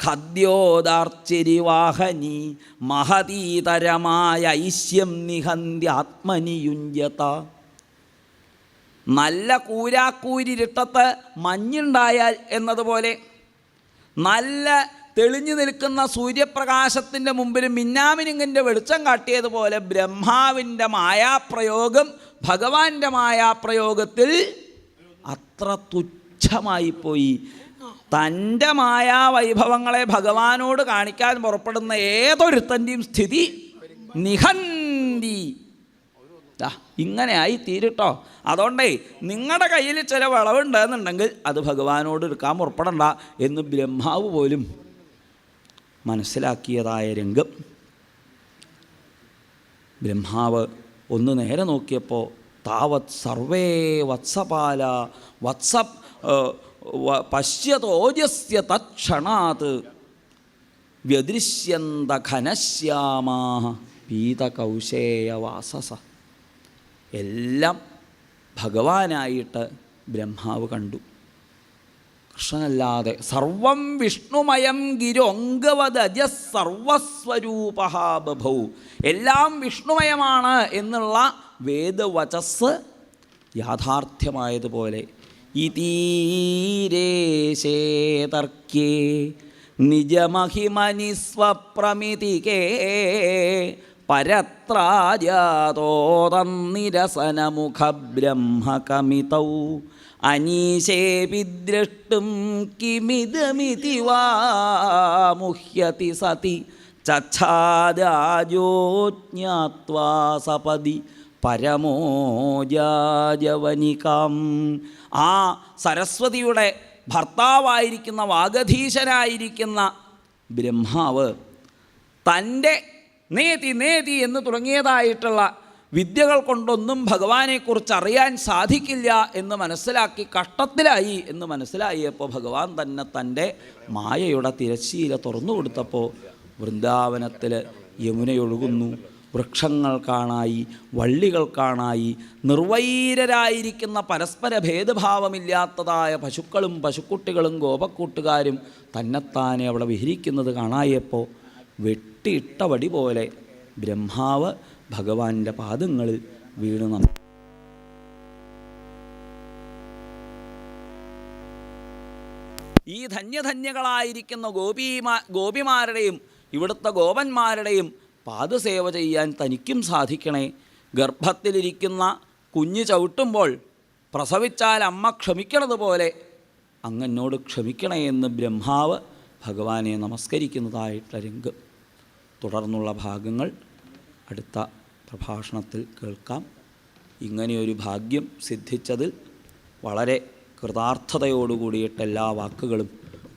ഖദ്യോദാർച്ചിരിവാഹനി മഹതീതരമായ ഐശ്യം നിഹന്ത്യാത്മനിയുഞ്ജത. നല്ല കൂരാക്കൂരിരുട്ടത്ത് മഞ്ഞുണ്ടായാൽ എന്നതുപോലെ നല്ല തെളിഞ്ഞു നിൽക്കുന്ന സൂര്യപ്രകാശത്തിൻ്റെ മുമ്പിൽ മിന്നാമിനുങ്ങിൻ്റെ വെളിച്ചം കാട്ടിയതുപോലെ ബ്രഹ്മാവിൻ്റെ മായാപ്രയോഗം ഭഗവാന്റെ മായാപ്രയോഗത്തിൽ അത്ര തുച്ഛമായിപ്പോയി. തൻ്റെ മായാവൈഭവങ്ങളെ ഭഗവാനോട് കാണിക്കാൻ പുറപ്പെടുന്ന ഏതൊരുത്തൻ്റെയും സ്ഥിതി നിഹന്തി ഇങ്ങനെയായി തീരുട്ടോ. അതുകൊണ്ടേ നിങ്ങളുടെ കയ്യിൽ ചില വിളവുണ്ടെന്നുണ്ടെങ്കിൽ അത് ഭഗവാനോട് എടുക്കാൻ പുറപ്പെടണ്ട എന്ന് ബ്രഹ്മാവ് പോലും മനസ്സിലാക്കിയതായ രംഗം. ബ്രഹ്മാവ് ഒന്ന് നേരെ നോക്കിയപ്പോൾ താവത് സർവേ വത്സപാല വത്സ പശ്യതോജസ്യ തക്ഷണാത് വ്യദൃശ്യന്ത ഘനശ്യാമാ പീതകൗശേയവാസസ. എല്ലാം ഭഗവാനായിട്ട് ബ്രഹ്മാവ് കണ്ടു. കൃഷ്ണനല്ലാതെ സർവം വിഷ്ണുമയം ഗിരോംഗവദജ സർവസ്വരൂപ ബഭൗ. എല്ലാം വിഷ്ണുമയമാണ് എന്നുള്ള വേദവചസ് യാഥാർത്ഥ്യമായതുപോലെ ഇതീരേശേ തർക്കേ നിജമഹിമനി സ്വപ്രമിതികേ പരത്രാജാതോ തന്നിരസനമുഖബ്രഹ്മകമിതൗ അനീശേപി ദ്രഷ്ടും കിമിദമിതി വാ മുഹ്യതി സതി ചച്ഛാദാജോ ജ്ഞാത്വാ സപദി പരമോജാജവനികാം. ആ സരസ്വതിയുടെ ഭർത്താവായിരിക്കുന്ന വാഗധീശനായിരിക്കുന്ന ബ്രഹ്മാവ് തൻ്റെ നേതി എന്ന് തുടങ്ങിയതായിട്ടുള്ള വിദ്യകൾ കൊണ്ടൊന്നും ഭഗവാനെക്കുറിച്ച് അറിയാൻ സാധിക്കില്ല എന്ന് മനസ്സിലാക്കി കഷ്ടത്തിലായി എന്ന് മനസ്സിലായപ്പോൾ ഭഗവാൻ തന്നെ തൻ്റെ മായയുടെ തിരശ്ശീല തുറന്നു കൊടുത്തപ്പോൾ വൃന്ദാവനത്തിൽ യമുനയൊഴുകുന്നു, വൃക്ഷങ്ങൾ കാണായി, വള്ളികൾ കാണായി, നിർവൈരരായിരിക്കുന്ന പരസ്പര ഭേദഭാവമില്ലാത്തതായ പശുക്കളും പശുക്കുട്ടികളും ഗോപക്കൂട്ടുകാരും തന്നെത്താനെ അവിടെ വിഹരിക്കുന്നത് കാണായപ്പോൾ വെട്ടിയിട്ട വടി പോലെ ബ്രഹ്മാവ് ഭഗവാന്റെ പാദങ്ങളിൽ വീണു നന്ദി. ഈ ധന്യധന്യകളായിരിക്കുന്ന ഗോപിമാരുടെയും ഇവിടുത്തെ ഗോപന്മാരുടെയും പാദസേവ ചെയ്യാൻ തനിക്കും സാധിക്കണേ. ഗർഭത്തിലിരിക്കുന്ന കുഞ്ഞ് ചവിട്ടുമ്പോൾ പ്രസവിച്ചാൽ അമ്മ ക്ഷമിക്കണത് പോലെ അങ്ങനോട് ക്ഷമിക്കണേ എന്ന് ബ്രഹ്മാവ് ഭഗവാനെ നമസ്കരിക്കുന്നതായിട്ടുള്ള രംഗം. തുടർന്നുള്ള ഭാഗങ്ങൾ അടുത്ത പ്രഭാഷണത്തിൽ കേൾക്കാം. ഇങ്ങനെയൊരു ഭാഗ്യം സിദ്ധിച്ചതിൽ വളരെ കൃതാർത്ഥതയോടുകൂടിയിട്ട് എല്ലാ വാക്കുകളും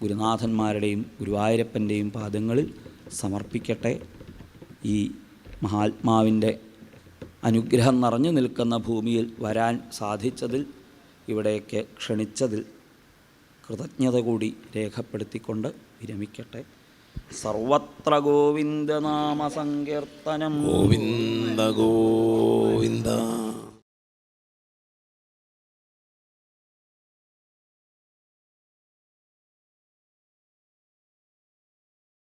ഗുരുനാഥന്മാരുടെയും ഗുരുവായൂരപ്പൻ്റെയും പാദങ്ങളിൽ സമർപ്പിക്കട്ടെ. ഈ മഹാത്മാവിൻ്റെ അനുഗ്രഹം നിറഞ്ഞു നിൽക്കുന്ന ഭൂമിയിൽ വരാൻ സാധിച്ചതിൽ, ഇവിടേക്ക് ക്ഷണിച്ചതിൽ കൃതജ്ഞത കൂടി രേഖപ്പെടുത്തിക്കൊണ്ട് വിരമിക്കട്ടെ. സർവത്ര ഗോവിന്ദനാമ സങ്കീർത്തനം. ഗോവിന്ദ ഗോവിന്ദ.